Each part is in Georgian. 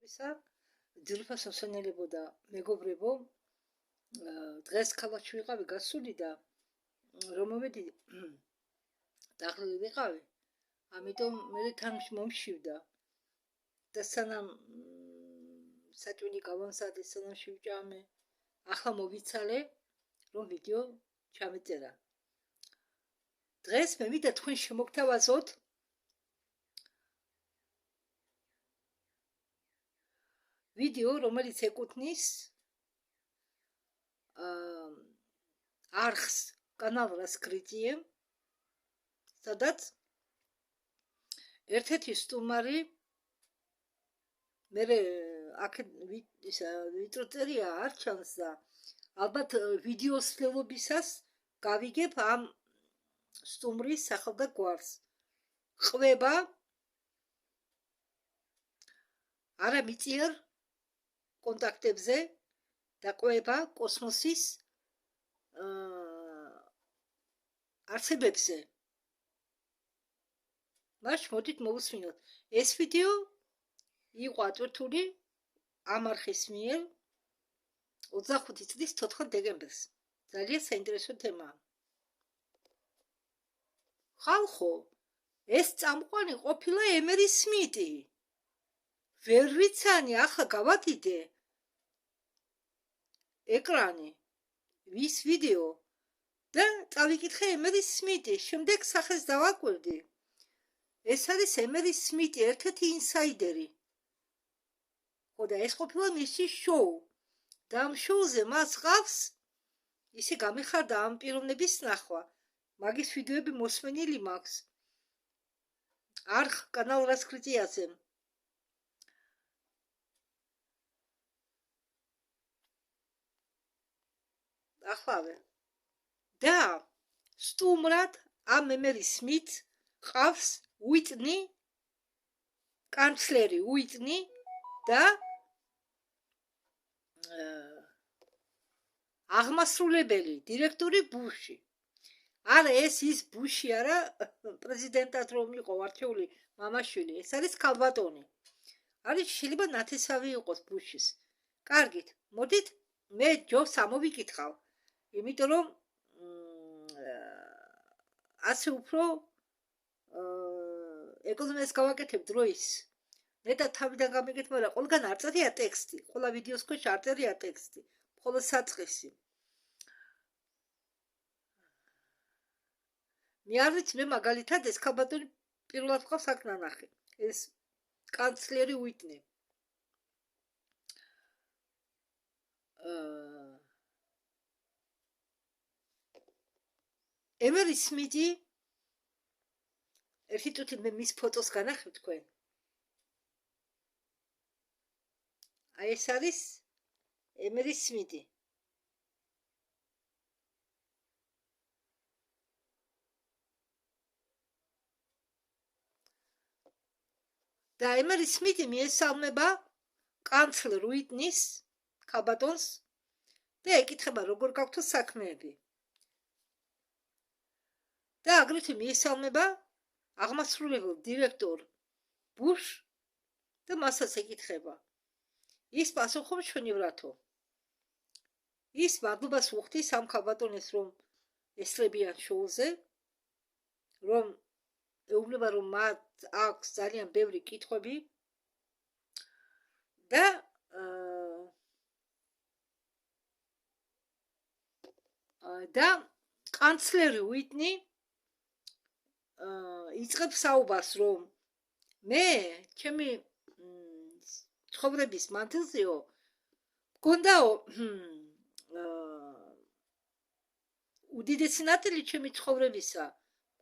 მადლობისა ძილფასო სენელებო და მეგობრებო დღეს ქალაქში ვიყავი გასული და რომ მოვედი დაღლილი ვიყავი ამიტომ მე თან მომშივდა და სანამ საჭვინი გავამსადე სანამ შევჭამე ახლა მოვიცალე რომ ვიდეო ჩამეწერა დღეს მე მინდა თქვენ შემოგთავაზოთ ვიდეო რომელიც ეკუთვნის არხს კანალ Раскрытие სადაც ერთ-ერთი სტუმარი მე აქ ვიტროწერია არ ჩანს და ალბათ ვიდეოს ფლობისას გავიგებ ამ სტუმრის სახელ და გვარს ყვება არა მიწიერ კონტაქტებზე და ყვება კოსმოსის არსებებზე მაშ მოდით მოვუსმინოთ ეს ვიდეო იყო ატვირთული ამ არხის მიერ 25 წლის 4 დეკემბერს ძალიან საინტერესო თემაა ხალხო ეს წამყვანი ყოფილა ემერი სმიტი ვერ ვიცანი ახლა გავაკიდე ეკრანი ვის ვიდეო და წავიკითხე ემერი სმიტი შემდეგ სახეს დავაკვირდი ეს არის ემერი სმიტი ერთ-ერთი ინსაიდერი ხო და ეს ყოფილა მისი შოუ და ამ შოუზე მას ყავს ისე გამიხარდა ამ პიროვნების ნახვა მაგის ვიდეოები მოსმენილი მაქვს არხ კანალ Раскрытие-ზე ახლავე და სტუმრად ამ ემერი სმიტ ყავს უიტნი კანცლერი უიტნი და აღმასრულებელი დირექტორი ბუში არა ეს ის ბუში არა პრეზიდენტად რომ იყო არჩეული მამაშვილი ეს არის ქალბატონი არის შეიძლება ნათესავი იყოს ბუშის კარგით მოდით მე ჯობს ამოვიკითხავ იმიტომ რომ ასე უფრო ეკონომიას გავაკეთებ დროის მე და თავიდან გამიგეთ მაგრამ ყველგან არ წერია ტექსტი ყველა ვიდეოს ქვეშ არ წერია ტექსტი მხოლოდ საწყისი მე არ ვიცი მე მაგალითად ეს ქალბატონი პირველად ყავს აქ ნანახი ეს კანცლერი უიტნი ემერი სმიტი ერთი წუთი მე მის ფოტოს განახებ თქვენ აი ეს არის ემერი სმიტი და ემერი სმიტი მიესალმება კანცლერ უიტნის ქალბატონს და ეკითხება როგორ გაქვთ საქმეები და აგრეთვე მიესალმება აღმასრულებელ დირექტორ ბუშ და მასაც ეკითხება ის პასუხობს ჩვენივრათო ის მადლობას უხდის ამ ქალბატონს რომ ესწრებიან შოუზე რომ ეუბნება რომ მათ აქვს ძალიან ბევრი კითხვები და კანცლერი უიტნი იწყებს საუბარს რომ მე ჩემი ცხოვრების მანძილზეო მქონდაო უდიდესი ნაწილი ჩემი ცხოვრებისა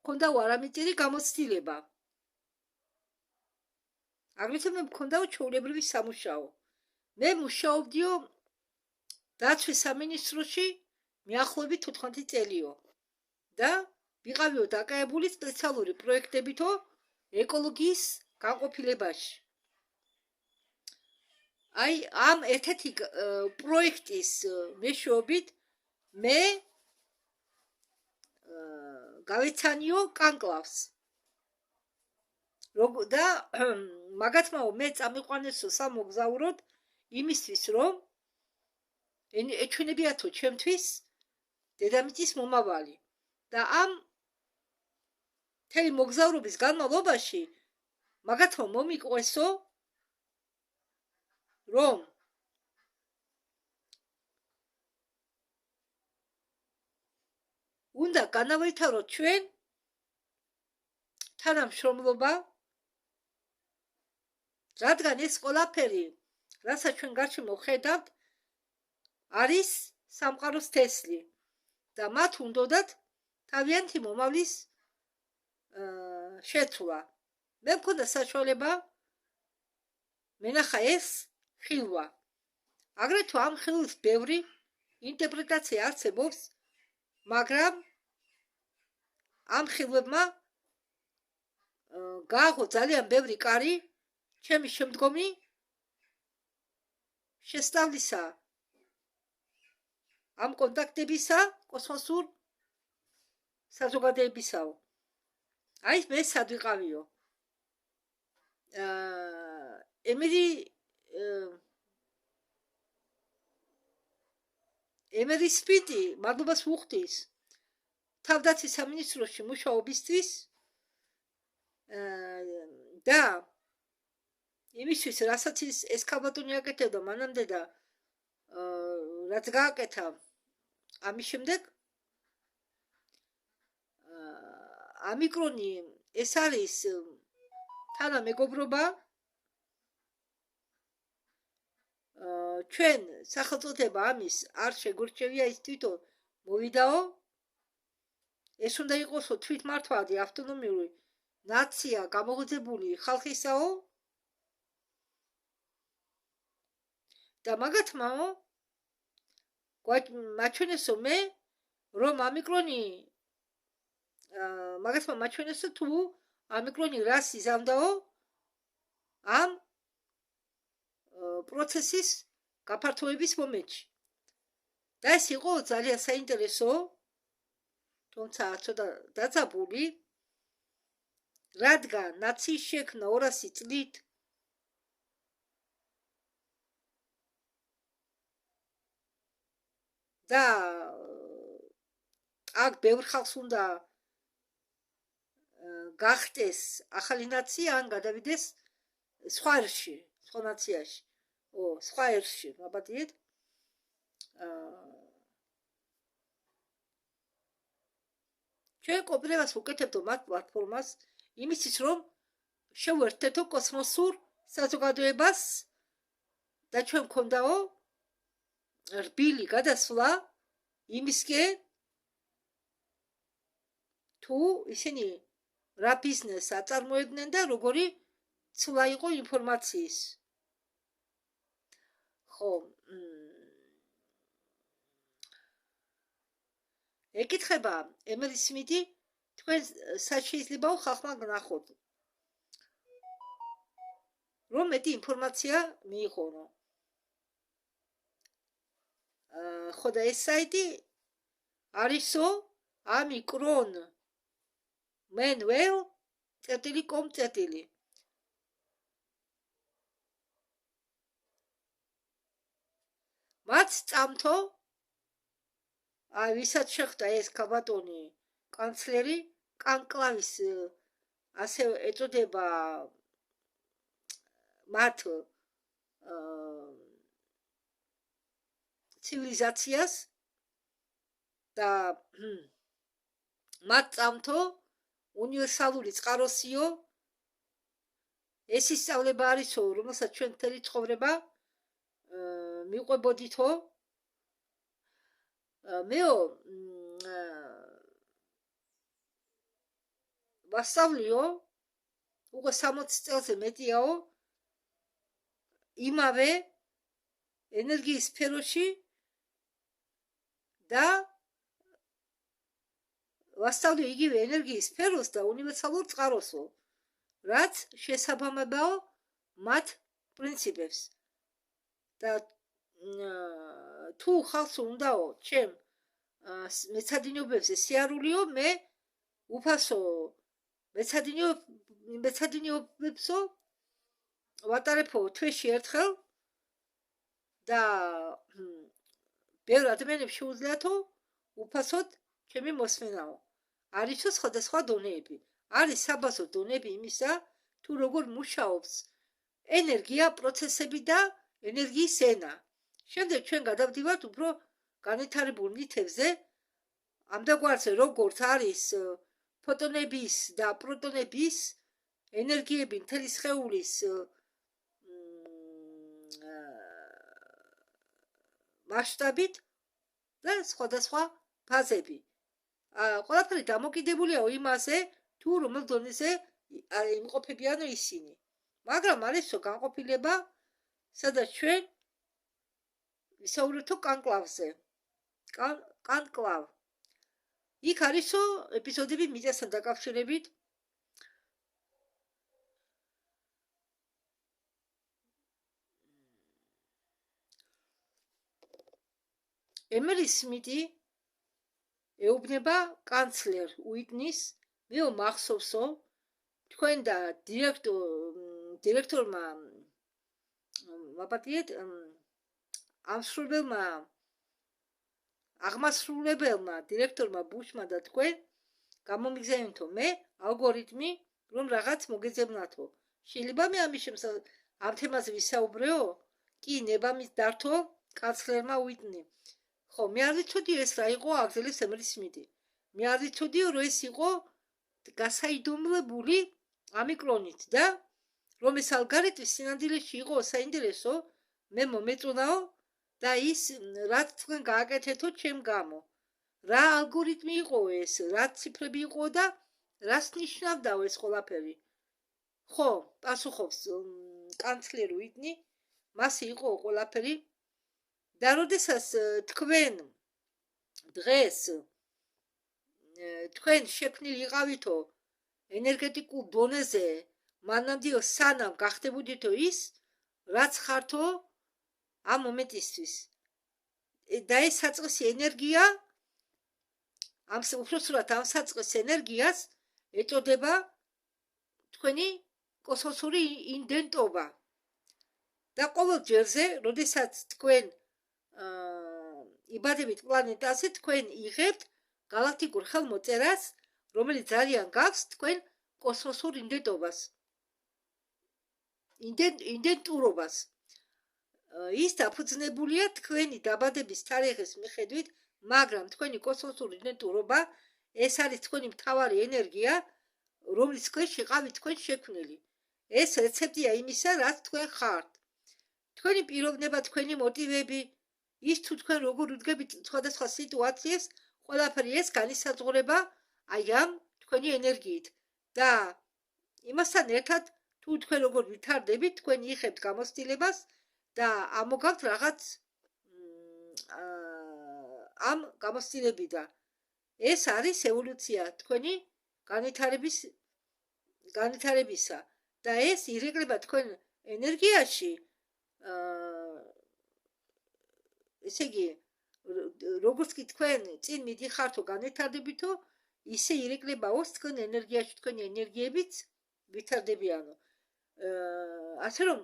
მქონდაო არამეტი გამოცდილება აგრეთვე მე მქონდაო ჩვეულებრივი სამუშაო მე მუშაობდიო დაცვის სამინისტროში მიახლოებით 14 წელიო და ვიყავიო დაკავებული სპეციალური პროექტებითო ეკოლოგიის განყოფილებაში აი ამ ერთ-ერთი პროექტის მეშვეობით მე გავეცანიო კანკლავს და მაგათმაო მე წამიყვანესო სამოგზაუროდ იმისთვის რომ ეჩვენებიათო ჩემთვის დედამიწის მომავალი და ამ მთელი მოგზაურობის განმავლობაში მაგათმო მომიყვესო რომ უნდა განავითაროთ ჩვენ თანამშრომლობა, რადგან ეს ყველაფერი, რასაც ჩვენ გარშემო ხედავთ, არის სამყაროს თესლი და მათ უნდათ თავიანთი მომავლის შეცვლა. მე მქონდა საშუალება მენახა ეს ხილვა. აგრეთვე ამ ხილვის ბევრი ინტერპრეტაცია არსებობს, მაგრამ ამ ხილვებმა გააღო ძალიან ბევრი კარი ჩემი შემდგომი შესწავლისა ამ კონტაქტებისა კოსმოსურ საზოგადოებისაო. აი მე სად ვიყავიო? ემერი სპიტი მადლობას ვუხდის თავდაცვის სამინისტროში მუშაობისთვის და იმისთვის, რასაც ეს ქალბატონი აკეთებდა მანამდე და რაც გააკეთა ამის შემდეგ ამიკრონი ეს არის თანამეგობრობა ჩვენ სახელწოდება ამის არ შეგვირჩევია ის თვითონ მოვიდაო ეს უნდა იყოსო თვითმართველი ავტონომიური ნაცია გამოღვაწებული ხალხისაო და მაგათმაო მაჩვენესო მე რომ ამიკრონი მაგათმა მაჩვენესო თუ ამიკრონი რას იზამდაო ამ პროცესის გაფართოების მომენტში და ეს იყო ძალიან საინტერესო თუმცა ცოტა დაძაბული რადგან ნაციის შექმნა 200 წლით და აქ ბევრ ხალხს უნდა გახდეს ახალი ნაცია ან გადავიდეს სხვა ერში, სხვა ნაციაში. სხვა ერში, მაბადიეთ. ჩვენ კოპირებას ვუკეთებდო მათ პლატფორმას იმისთვის რომ შევერთეთო კოსმოსურ საზოგადოებას და ჩვენ მქონდაო რბილი გადასვლა იმისკენ თუ ისინი რა ბიზნეს აწარმოებდნენ და როგორი ცვლა იყო ინფორმაციის. ხო, ეკითხება ემერი სმიტი, თქვენ სად შეიძლებაო ხალხმა გნახოთ, რომ მეტი ინფორმაცია მიიღონო. ხო და ეს საიტი არისო ამიკრონ manuel.com. მათ წამთო აი ვისაც შეხვდა ეს ქალბატონი კანცლერი კანკლავის ასე ეწოდება მათ ცივილიზაციას და მათ წამთო უნივერსალური წყაროსიო ეს ისწავლება არისო რომელსაც ჩვენ მთელი ცხოვრება მიყვებოდითო მეო ვასწავლიო უკვე 60 წელზე მეტიაო იმავე ენერგიის სფეროში და ვასწავლი იგივე ენერგიის სფეროს და უნივერსალურ წყაროსო რაც შესაბამებაო მათ პრინციპებს და თუ ხალხს უნდაო ჩემ მეცადინეობებზე სიარულიო მე უფასო მეცადინეობებსო ვატარებო თვეში ერთხელ და ბევრ ადამიანებს შეუძლიათო უფასოდ ჩემი მოსმენაო. არისო სხვადასხვა დონეები. არის საბაზო დონეები იმისა, თუ როგორ მუშაობს ენერგია, პროცესები და ენერგიის ენა. შემდეგ ჩვენ გადავდივართ უფრო განვითარებულ ნივთებზე, ამდაგვარზე როგორც არის ფოტონების და პროტონების ენერგიები მთელი სხეულის მასშტაბით და სხვადასხვა ფაზები. ყველაფერი დამოკიდებულია იმაზე, თუ რომელ დონეზე იმყოფებიან ისინი. მაგრამ არისო განყოფილება, სადაც ჩვენ ვისაუბრებთ კანკლავზე. კანკლავ. იქ არისო ეპიზოდები მიწასთან დაკავშირებით. ემერი სმიტი ეუბნება კანცლერ უიტნის, მე მახსოვსო, თქვენ და დირექტორმა ვაპატიეთ ამსრულებელმა აღმასრულებელმა დირექტორმა ბუშმა და თქვენ გამომიგზავნითო მე ალგორითმი რომ რაღაც მოგეძებნათო. შეიძლება მე ამ თემაზე ვისაუბრეო? კი, ნებამის დართო კანცლერმა უიტნი. ხო, მე არ ვიცოდი ეს რა იყო აგზელებს ემერი სმიტი. მე არ ვიცოდი რომ ეს იყო გასაიდუმლებული ამიკრონით და რომ ეს ალგორითმი სინამდვილეში იყო საინტერესო, მე მომეწონაო და ის რაც თქვენ გააკეთეთო ჩემ გამო. რა ალგორითმი იყო ეს, რა ციფრები იყო და რას ნიშნავდაო ეს ყველაფერი. ხო, პასუხობს კანცლერ უიტნი, მასე იყო ყველაფერი. და როდესაც თქვენ დღეს თქვენ შექმნილი იყავითო ენერგეტიკულ დონეზე, მანამდე სანამ გახდებოდითო ის, რაც ხართო ამ მომენტისთვის. და ეს საწყისი ენერგია, უпроსურად ამ საწყის ენერგიას ეწოდება თქვენი კოსმოსური იდენტობა. და ყოველ ჯერზე, როდესაც თქვენ იბადებით პლანეტაზე, თქვენ იღებთ galaktikურ ხელმოწერას, რომელიც ძალიან გავს თქვენ კოსმოსურ იდენტობას. იდენტურობას. ის დაფუძნებულია თქვენი დაბადების თარიღის მიხედვით, მაგრამ თქვენი კოსმოსური იდენტურობა ეს არის თქვენი მთავარი ენერგია, რომლის ქვეშ იყავით თქვენ შექმნილი. ეს რეცეპტია იმისა, რაც თქვენ ხართ. თქვენი პიროვნება, თქვენი მოტივები, ის თუ თქვენ როგორ უდგებით სხვადასხვა სიტუაციებს, ყველაფერი ეს განისაზღვრება აი ამ თქვენი ენერგიით. და იმასთან ერთად, თუ თქვენ როგორ ვითარდებით, თქვენ იღებთ გამოცდილებას და ამოგავთ რაღაც ამ გამოცდილებიდან. ეს არის ევოლუცია თქვენი განვითარებისა და ეს ირეკლება თქვენ ენერგიაში. ესე იგი, როგორც კი თქვენ წინ მიდიხართო განვითარდებითო, ისე ირეკლებაოს თქვენ ენერგიაში, თქვენი ენერგიებიც ვითარდებიანო. ასე რომ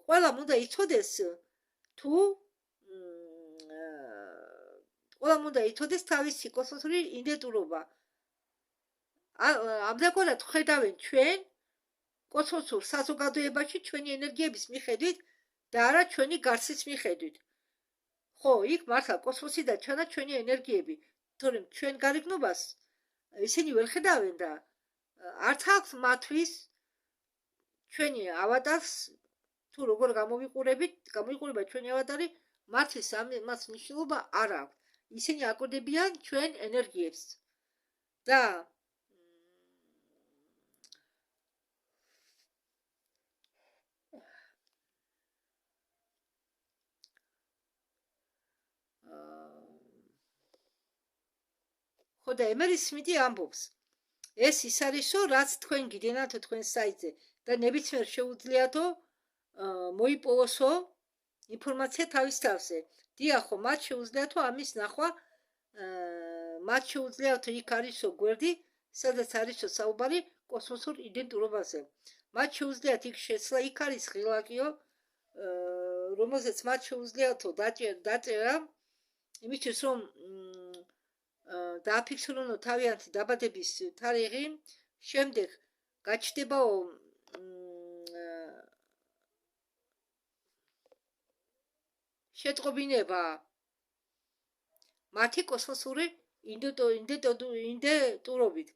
ყველამ უნდა იცოდეს თუ ყველამ უნდა იცოდეს თავისი კოსმოსური იდენტურობა. ამდაგვარად ხედავენ ჩვენ კოსმოსურ საზოგადოებაში ჩვენი ენერგიების მიხედვით და არა ჩვენი გარსის მიხედვით. ხო, იქ მართლა კოსმოსი და ჩანა ჩვენი ენერგიები, თორემ ჩვენ გარეგნობას ისინი ვერ ხედავენ და არც აქვს მათთვის ჩვენი ავატარს თუ როგორ გამოიყურება ჩვენი ავატარი, მათთვის ამას მნიშვნელობა არ აქვს. ისინი აკოდებიან ჩვენ ენერგიებს და ხო და ემერი სმიტი ამბობს, ეს ის არისო, რაც თქვენ გიდენათო თქვენ საიტზე და ნებისმიერ შეუძლიათო მოიპოვოსო ინფორმაცია თავის თავზე. დიახო, მათ შეუძლიათო ამის ნახვა, მათ შეუძლიათო იქ არისო გვერდი, სადაც არისო საუბარი კოსმოსურ იდენტურობაზე. მათ შეუძლიათ იქ შეცლა, იქ არის ღილაკიო, რომელზეც მათ შეუძლიათო დაწერა, იმისთვის რომ დააფიქსირონო თავიანთი დაბადების თარიღი, შემდეგ გაჩნდებაო შეტყობინება მათი კოსმოსური იდენტურობით.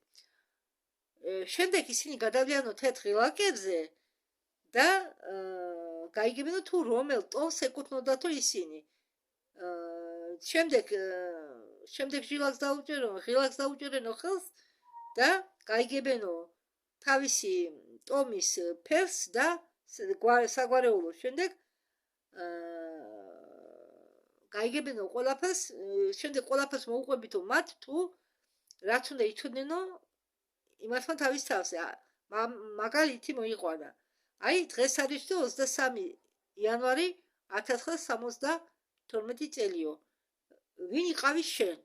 შემდეგ ისინი გადავიდანო თეთრ ღილაკებზე და გაიგებინო თუ რომელ ტოლს ეკუთვნოდათო ისინი. შემდეგ ღილაკს დაუჭერენო ხელს და გაიგებენო თავისი ტომის ფერს და საგვარეულოს. შემდეგ გაიგებენო ყველაფერს, შემდეგ ყველაფერს მოუყვებითო მათ თუ რაც უნდა იცოდნენ იმათმა თავის თავზე. მაგალითი მოიყვანა. აი დღეს არის 23 იანვარი 1972 წელიო. ვინ იყავი შენ?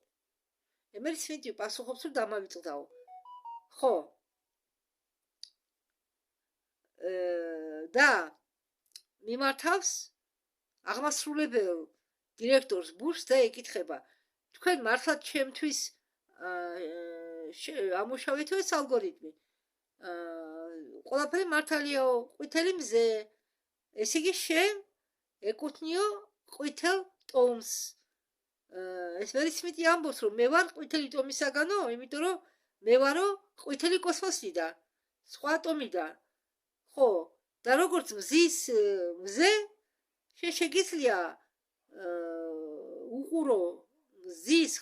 ემერი სმიტი პასუხობს რომ დამავიწყდაო. ხო. და მიმართავს აღმასრულებელ დირექტორს ბუშს და ეკითხება, თქვენ მართლაც ჩემთვის ამუშავეთო ეს ალგორითმი? ყველაფერი მართალიაო, ყვითელი მზე. ესე იგი შენ ეკუთვნიო ყვითელ ტომს. ეს მერი სმიტი ამბობს რომ მე ვარ ყვითელი ტომისაგანო, იმიტომ რომ მე ვარო ყვითელი კოსმოსიდან, სხვა ტომიდან. ხო, და როგორც მზის მზე, შენ შეგიძლია უყურო მზის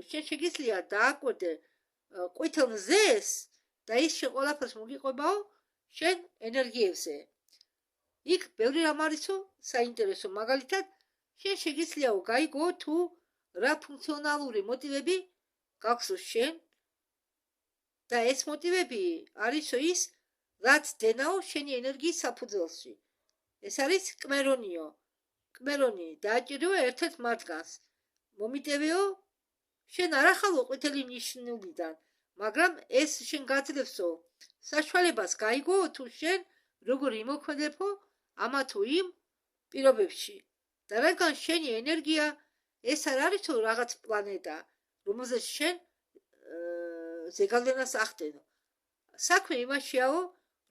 შენ შეგიძლია დააკვირდე ყვითელ მზეს და ის შენ ყველაფერს მოგიყვებაო შენ ენერგიებზე. იქ ბევრი რამ არისო საინტერესო. მაგალითად, შენ შეგიძლიაო გაიგო თუ რა ფუნქციონალური მოტივები გაქვსო შენ და ეს მოტივები არისო ის, რაც დენაო შენი ენერგიის საფუძველში. ეს არის კმერონიო. კმერონი დააჭირეო ერთ-ერთ მათგანს. მომიტევეო შენ არ ახალო ყვითელი ნიშნულიდან, მაგრამ ეს შენ გაძლევსო საშუალებას გაიგო თუ შენ როგორ იმოქმედებო ამა თუ იმ პირობებში. და რადგან შენი ენერგია ეს არ არისო რაღაც პლანეტა, რომელზეც შენ ზეგავლენას ახდენო. საქმე იმაშიაო,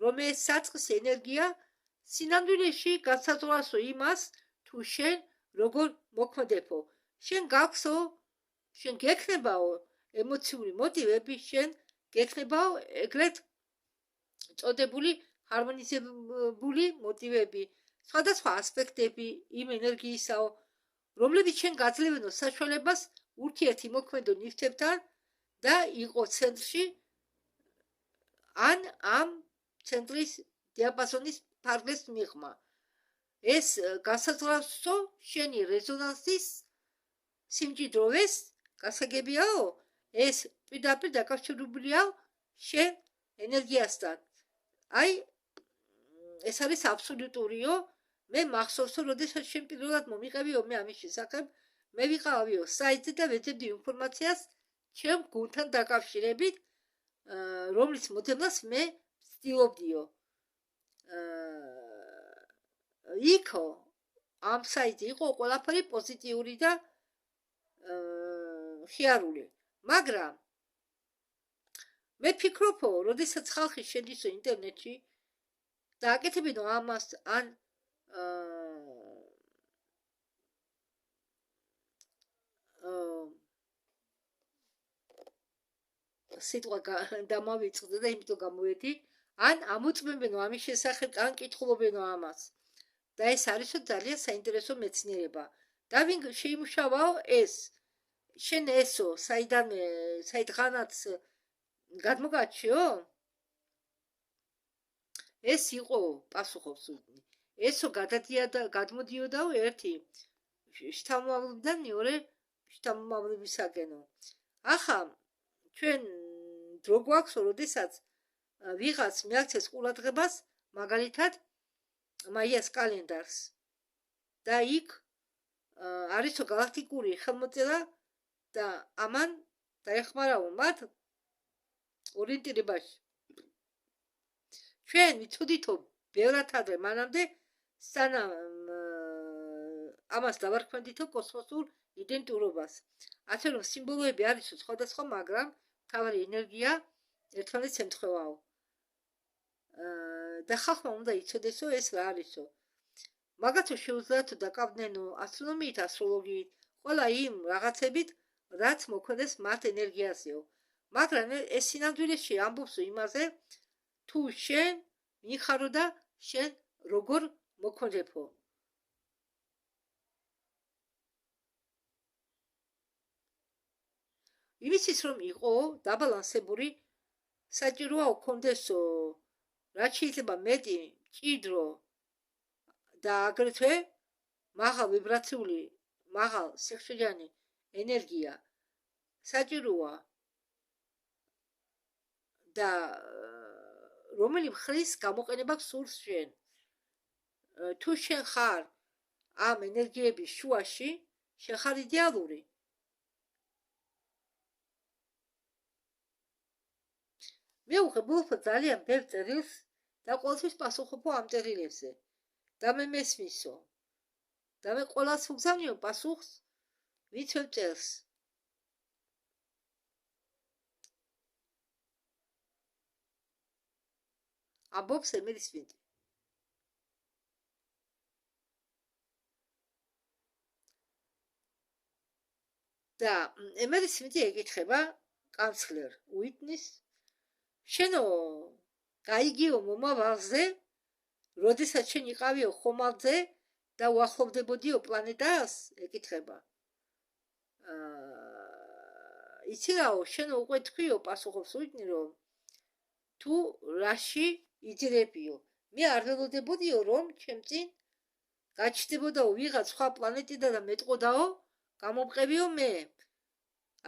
რომ ეს საწყის ენერგია სინამდვილეში განსაზღვრასო იმას თუ შენ როგორ მოქმედებო. შენ გაქვსო, შენ გექნებაო ემოციური მოტივები, შენ გექნებაო ეგრეთ წოდებული ჰარმონიზებული მოტივები, სხვადასხვა ასპექტები იმ ენერგიისაო, რომლებიც შენ გაძლევენო საშუალებას ურთიერთმოქმედო ნივთებთან და იყო ცენტრში ან ამ ცენტრის დიაპაზონის ფარგლებს მიღმა. ეს განსაზღვრავსო შენი რეზონანსის სიმჭიდროვეს. გასაგებიაო, ეს პირდაპირ დაკავშირებულია შენ ენერგიასთან. აი, ეს არის აბსოლუტურიო. მე მახსოვსო, როდესაც შენ პირველად მომიყევიო მე ამის შესახებ, მე ვიყავიო საიტზე და ვეძებდი ინფორმაციას ჩემ გუნდთან დაკავშირებით, რომლის მოდებლას მე ვცდილობდიო. იქო ამ საიტზე იყო ყველაფერი პოზიტიური და ხიარული. მაგრამ მე ფიქრობო, როდესაც ხალხი შედისო ინტერნეტში და აკეთებინო ამას ან სიტყვა დამავიწყდა და იმიტომ გამოვედი, ან ამოწმებენო ამის შესახებ, ან კითხულობენო ამას. და ეს არისო ძალიან საინტერესო მეცნიერება. და ვინ შეიმუშავაო ეს? შენ ესო საიდღანაც გადმოგაჩიო? ეს იყო პასუხობს. ესო გადმოდიოდაო ერთი შთამომავლებიდან მეორე შთამომავლებისაკენო. ახლა ჩვენ დრო გვაქვსო, როდესაც ვიღაც მიაქცეს ყურადღებას, მაგალითად მაიას კალენდარს და იქ არისო გალაქტიკური ხელმოწერა და ამან დაეხმარაო მათ ორიენტირებაში. ჩვენ ვიცოდითო ბევრად ადრე მანამდე სანამ ამას დავარქმევდითო კოსმოსურ იდენტურობას. ასე რომ სიმბოლოები არის სხვადასხვა, მაგრამ მთავარი ენერგია ერთმანეთს ემთხვევაო. და ხალხმა უნდა იცოდესო ეს რა არისო. მაგათო შეუძლიათ დაკავდნენო ასტრონომიით, ასტროლოგიით, ყველა იმ რაღაცებით, რაც მოქმედებს მათ ენერგიაზეო. მაგრამ ეს სინამდვილეში ამბობს იმაზე, თუ შენ მიხარო და შენ როგორ მოქმედებო. იმისთვის რომ იყო დაბალანსებული, საჭიროა გქონდესო რაც შეიძლება მეტი მჭიდრო და აგრეთვე მაღალ ვიბრაციული, მაღალ სიხშირიანი ენერგია საჭიროა და რომელი მხრის გამოყენება გსურს შენ. თუ შენ ხარ ამ ენერგიების შუაში, შენ ხარ იდეალური. მე უხებულობ ძალიან ბევრ წერილს და ყოველთვის პასუხობ ამ წერილებზე. და მე მესმისო. და მე ყველას ვგზავნიო პასუხს, ვინც ვწერს. ამბობს ემერი სმიტი. და ემერი სმიტი ეკითხება კანცლერ უიტნის, შენო გაიგიო მომავალზე, როდესაც შენ იყავიო ხომალდზე და უახლოვდებოდიო პლანეტას, ეკითხება. იცი რაო, შენო უკვე თქვიო, პასუხობს უიტნი, რომ თუ რაში იძირებიო. მე არ ველოდებოდიო, რომ ჩემ წინ გაჩნდებოდაო ვიღაც სხვა პლანეტიდან და მეტყოდაო, გამომყევიო მე.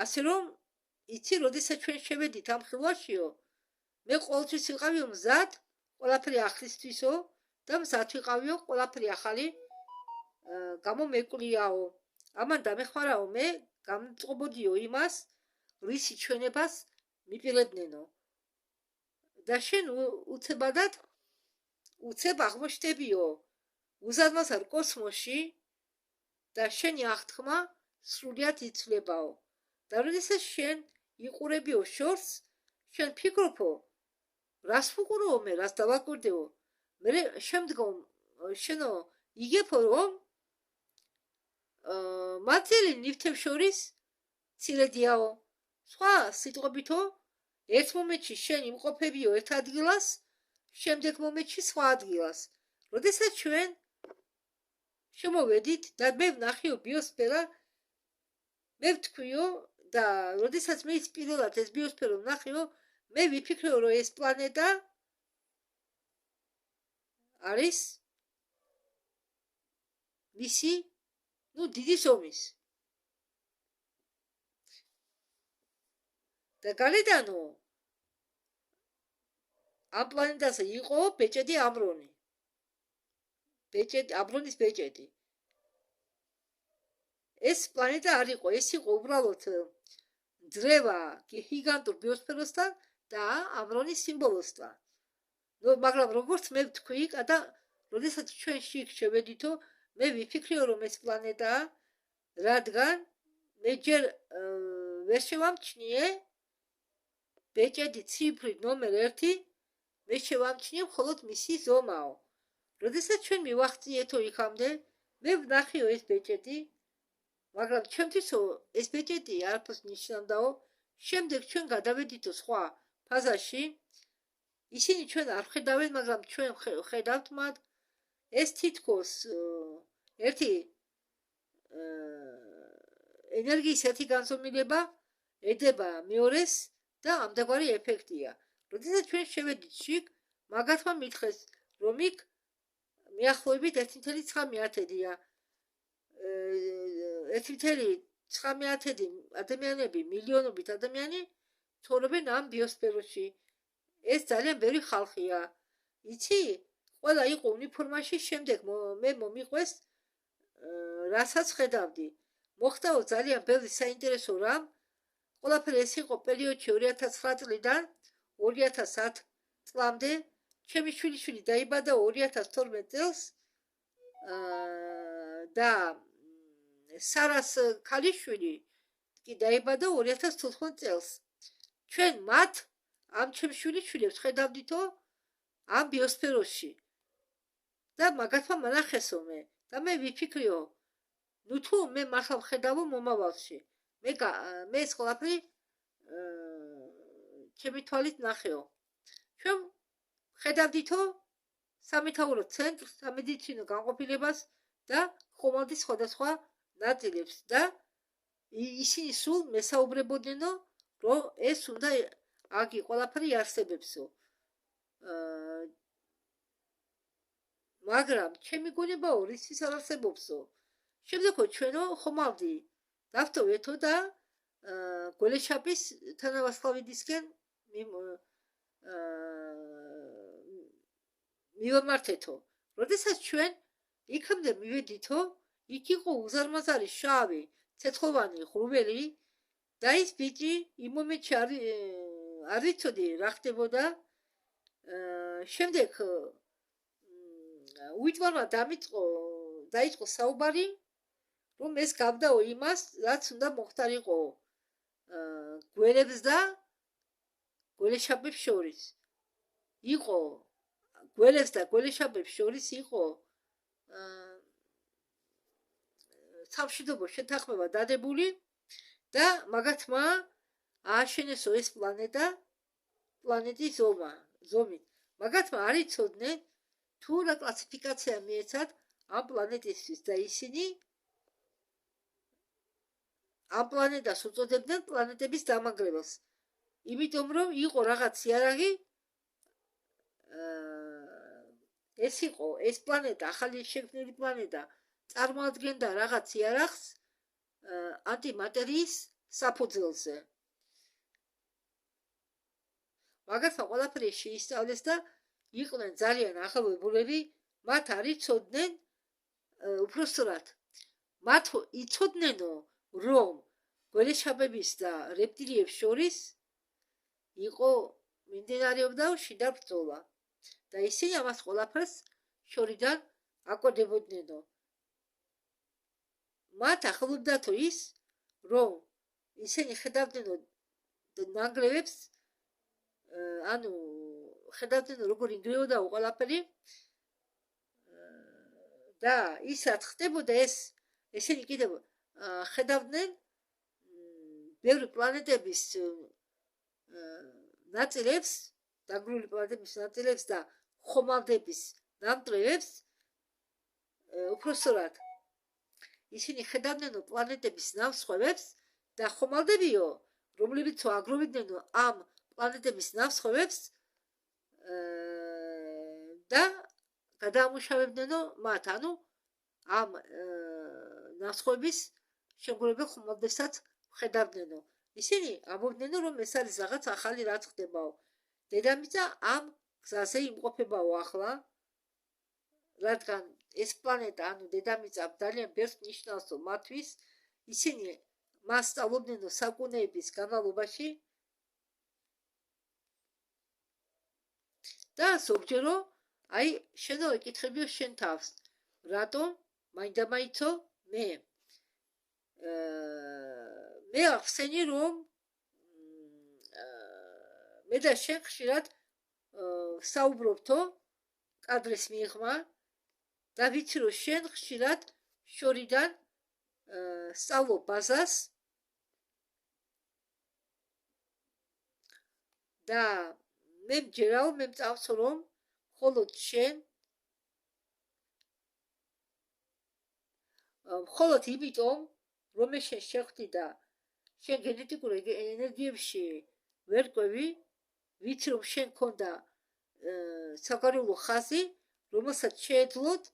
ასე რომ, იცი, როდესაც ჩვენ შევედით ამ ხილვაშიო, მე ყოველთვის ვიყავიო მზად, ყველაფერი ახლისთვისო და მზად ვიყავიო ყველაფერი ახალი გამომეკვლიაო. ამან დამეხმარაო მე გამწყობოდიო იმას, რისი ჩვენებას მიპირებდნენო. და შენ უცებ აღმოჩნდებიო უზარმაზარ კოსმოსში და შენი აღთქმა სრულიად იცვლებაო. და როდესაც შენ იყურებიო შორს, შენ ფიქრობო, რას ვუყუროო მე, რას დავაკვირდეო. მე შემდგომ შენო იგებო, რომ მათელი ნივთებს შორის მცირედიაო. სხვა სიტყვებითო, ერთ მომენტში შენ იმყოფებიო ერთ ადგილას, შემდეგ მომენტში სხვა ადგილას. როდესაც ჩვენ შემოვედით და მე ვნახიო ბიოსფერა, მე ვთქვიო და როდესაც მე ის პირველად ეს ბიოსფერო ვნახიო, მე ვიფიქრეო, რომ ეს პლანეტა არის მისი, დიდი ზომის. და გარედანო ამ პლანეტაზე იყო ბეჭედი ამრონი. ამრონის ბეჭედი. ეს პლანეტა არ იყო, ეს იყო უბრალოდ ძრევა გიგანტურ ბიოსფეროსთან და ამრონის სიმბოლოსთან. მაგრამ როგორც მე ვთქვი და როდესაც ჩვენ შიგ შევედითო, მე ვიფიქრეო, რომ ეს პლანეტაა, რადგან მე ჯერ ვერ შევამჩნიე ბეჭედი ციფრით ნომერ 1, მე შევამჩნიე მხოლოდ მისი ზომაო. როდესაც ჩვენ მივახციეთო იქამდე, მე ვნახიო ეს ბეჭედი, მაგრამ ჩემთვისო ეს ბეჭედი არაფერს ნიშნავდაო. შემდეგ ჩვენ გადავედითო სხვა ფაზაში, ისინი ჩვენ არ ხედავენ, მაგრამ ჩვენ ხედავთ მათ. ეს თითქოს ერთი ენერგიის ერთი განზომილება ედება მეორეს და ამდაგვარი ეფექტია. როდესაც ჩვენ შევედით შიგ, მაგათმა მითხრეს, რომ იქ მიახლოებით 1,9-დია. 1,9 ადამიანები, მილიონობით ადამიანი ცხოვრობენ ამ ბიოსფეროში. ეს ძალიან ბევრი ხალხია. იცი, ყველა იყო უნიფორმაში, შემდეგ მე მომიყვეს, რასაც ხედავდი. მოხდაო ძალიან ბევრი საინტერესო რამ. ყველაფერი ეს იყო პერიოდში 2009 წლიდან 2010 წლამდე, ჩემი შვილიშვილი დაიბადა 2012 წელს და სარას ქალიშვილი კი დაიბადა 2014 წელს. ჩვენ მათ ამ ჩემს შვილიშვილებს ხედავდითო ამ ბიოსფეროში და მაგათმა მანახესო მე და მე ვიფიქრიო ნუ თუ მე მართლა ვხედავო მომავალში მე ეს ყველაფერი ჩემი თვალით ნახეო ჩვენ ხედავდითო სამეთაურო ცენტრს სამედიცინო განყოფილებას და ხომალდის სხვადასხვა ნაწილებს და ისინი სულ მესაუბრებოდნენო რომ ეს უნდა აგი ყველაფერი არსებებსო მაგრამ ჩემი გონებაო რისთვის არ არსებობსო შემდეგო ჩვენო ხომალდი დავტოვეთო და გველეშაპის თანავარსკვლავედისკენ მივამართეთო როდესაც ჩვენ იქამდე მივედითო იქ იყო უზარმაზარი შავი ცეცხლოვანი ღრუბელი და ის ბიჭი იმ მომენტში არ ვიცოდი რა ხდებოდა შემდეგ უიტვარმა დაიწყო საუბარი რომ ეს გავდაო იმას რაც უნდა მოხდარიყო გველებს და გველეშაპებს შორის იყო გველებს და გველეშაპებს შორის იყო სამშვიდობო შეთანხმება დადებული და მაგათმა ააშენესო ეს პლანეტის ზომით მაგათმა არ იცოდნენ თუ რა კლასიფიკაცია მიეცათ ამ პლანეტისთვის და ისინი ამ პლანეტას უწოდებდნენ პლანეტების დამანგრეველს იმიტომ რომ იყო რაღაც იარაღი ეს იყო ეს პლანეტა ახალი შექმნილი პლანეტა წარმოადგენდა რაღაც იარაღს ანტიმატერიის საფუძველზე მაგათმა ყველაფერი შეისწავლეს და იყვნენ ძალიან ახალგაზრდები მათ არ იცოდნენ უпростоრად მათ იცოდნენო რომ გველეშაპების და რეპტილიებს შორის იყო მიმდინარეობდა შიდა ბრძოლა და ისინი ამას ყველაფერს შორიდან აკვდებოდნენ მათ ახლობდათო ის რომ ისინი ხედავდნენ ნანგრევებს ანუ ხედავდნენ როგორ ინგრეოდა ყველაფერი და ის რაც ხდებოდა ესენი კიდევ ხედავდნენ ბევრი პლანეტების ნაწილებს დაგრული პლანეტების ნაწილებს და ხომალდების ნამტვრევებს უпростоრად ისინი ხედავდნენ პლანეტების ნავსხვევებს და ხომალდებიო რომლებიც აგროვებდნენ ამ პლანეტების ნავსხვევებს და გადაამუშავებდნენო მათ ანუ ამ ნავსხვების შემგროვებელ ხომალდებსაც ხედავდნენო ისინი ამბობდნენ რომ ეს არის რაღაც ახალი რაც ხდებაო დედამიწა ამ გზაზე იმყოფებაო ახლა რადგან ეს პლანეტა ანუ დედამიწა ძალიან ბევრს ნიშნავსო მათთვის ისინი მას სწავლობდნენო საუკუნეების განმავლობაში და ზოგჯერო აი შენო ეკითხებიო შენ თავს რატომ მაინდამაინცო მე ახსენი რომ მე და შენ ხშირად საუბრობთო კადრის მიღმა და ვიცი რომ შენ ხშირად შორიდან სწავლობ ბაზას და მე მჯერაო მე მწავსო რომ მხოლოდ შენ მხოლოდ იმიტომ რომ მე შენ შეხვდი და შენ გენეტიკურ ენერგიებში ვერ ყვევი ვიცი რომ შენ ქონდა საგვარეულო ხაზი რომელსაც შეეძლოთ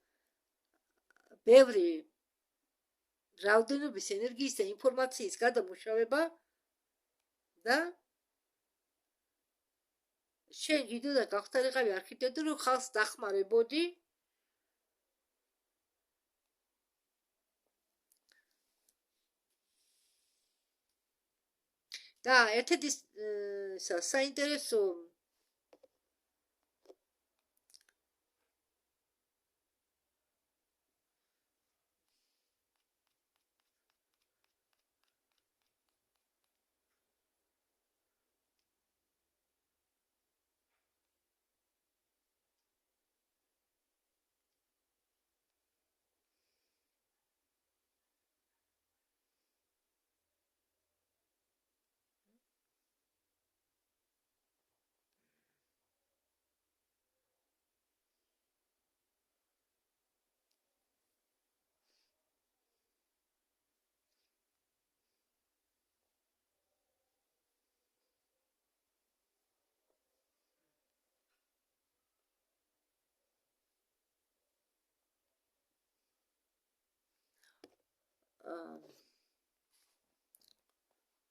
ბევრი რაოდენობის ენერგიის და ინფორმაციის გადამუშავება და შენ გიდოდა გახტარიყავი არქიტექტურის ხალხს დახმარებოდი და ერთ-ერთი საინტერესო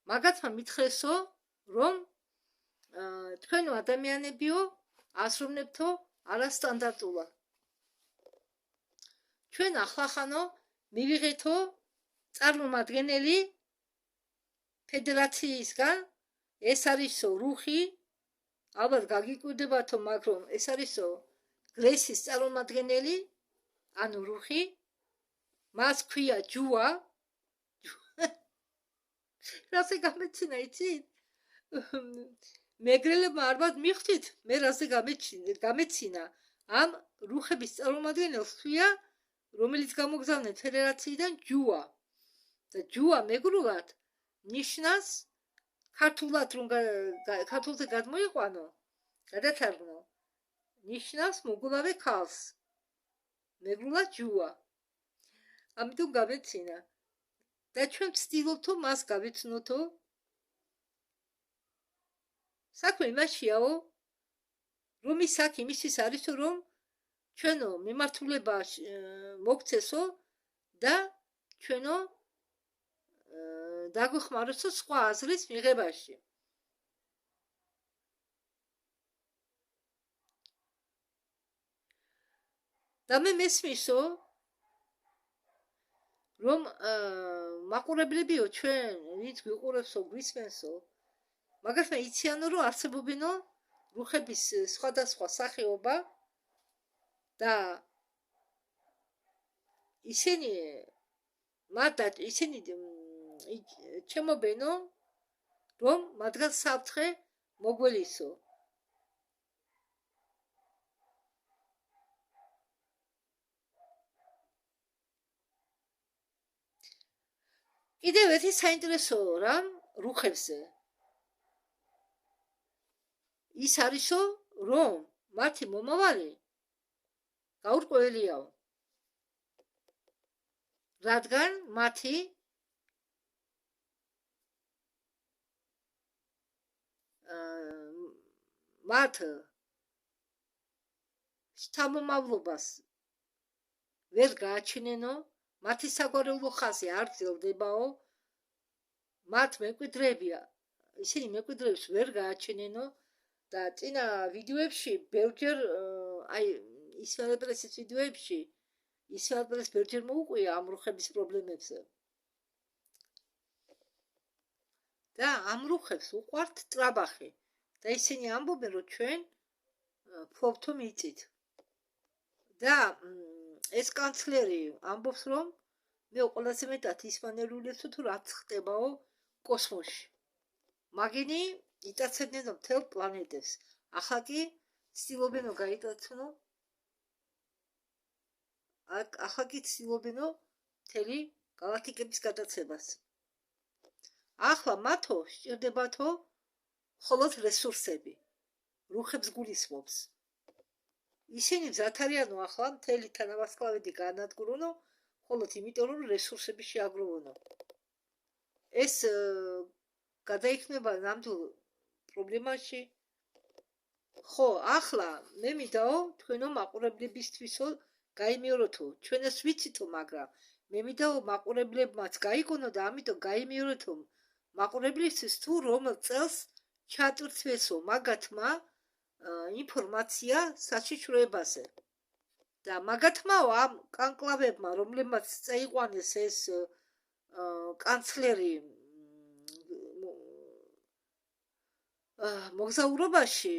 მაგათმა მითხრესო, რომ თქვენო ადამიანებიო ასრულებთო არასტანდარტულად. ჩვენ ახლახანო მივიღეთო წარმომადგენელი ფედერაციისგან, ეს არისო რუხი, ალბათ გაგიკვირდებათო, მაგრამ ეს არისო გრესის წარმომადგენელი, ანუ რუხი, მას ქვია ჯუა. რაზე გამეცინა იცით? მეგრელებმა ალბათ მიხვდით, მე რაზე გამეცინა ამ რუხების წარმომადგენელს ქვია, რომელიც გამოგზავნეთ ფედერაციიდან ჯუა. და ჯუა მეგრულად ნიშნავს ქართულად რომ ქართულზე გადმოიყვანო, გადათარგმნო, ნიშნავს მოგულავე ქალს. მეგრულად ჯუა. ამიტომ გამეცინა. და ჩვენ ვცდილობთო მას გავეცნოთო. საქმე იმაშიაო, რომ ის აქ იმისთვის არისო, რომ ჩვენო მიმართულება მოგცესო და ჩვენო დაგვეხმაროსო სხვა აზრის მიღებაში. და მე მესმისო, რომ მაყურებლებიო ჩვენ, ვინც გვიყურებსო, გვისმენსო, მაგათმა იციანო, რომ არსებობენო რუხების სხვადასხვა სახეობა და ისინი ჩემობენო, რომ მათგან საფრთხე მოგველისო. კიდევ ერთი საინტერესოა რა რუხებზე. ის არისო, რომ მათი მომავალი გაურკვეველიაო. რადგან მათი მათ შთამომავლობას ვერ გააჩნენო, მათი საგვარეულო ხაზი არ გრძელდებაო, მათ მემკვიდრეებია, ისინი მემკვიდრეებს ვერ გააჩნენო და წინა ვიდეოებში ბევრჯერ ისმაილ-პრესის ვიდეოებში ისმაილ-პრეს ბევრჯერ მოუყვია ამ რუხების პრობლემებზე. და ამ რუხებს უყვართ ტრაბახი და ისინი ამბობენ, რომ ჩვენ ფლობთო მიწით. და ეს კანცლერი ამბობს, რომ მე ყველაზე მეტად ისპანერულებს თუ რაც ხდებაო კოსმოსში. მაგინი იტაცებდნენ მთელ პლანეტებს. ახლა კი ცდილობენო გაიტაცნო. ახლა კი ცდილობენო მთელი გალაქტიკების გადაცებას. ახლა მათო სჭირდებათო მხოლოდ რესურსები. რუხებს გულისხმობს. ისინი მზად არიანო ახლა მთელი თანავარსკვლავედი გაანადგურონო, მხოლოდ იმიტომ, რომ რესურსები შეაგროვონო. ეს გადაიქნება ნამდვილ პრობლემაში. ხო, ახლა მე მინდაო თქვენო მაყურებლებისთვისო გაიმეოროთო, ჩვენს ვიცითო, მაგრამ მე მინდაო მაყურებლებმაც გაიგონო და ამიტომ გაიმეოროთო მაყურებლისთვის თუ რომელ წელს ჩატვირთვესო მაგათმა ინფორმაცია საშიშროებაზე. და მაგათმაო ამ კანკლავებმა, რომლებმაც წაიყვანეს ეს კანცლერი მოგზაურობაში,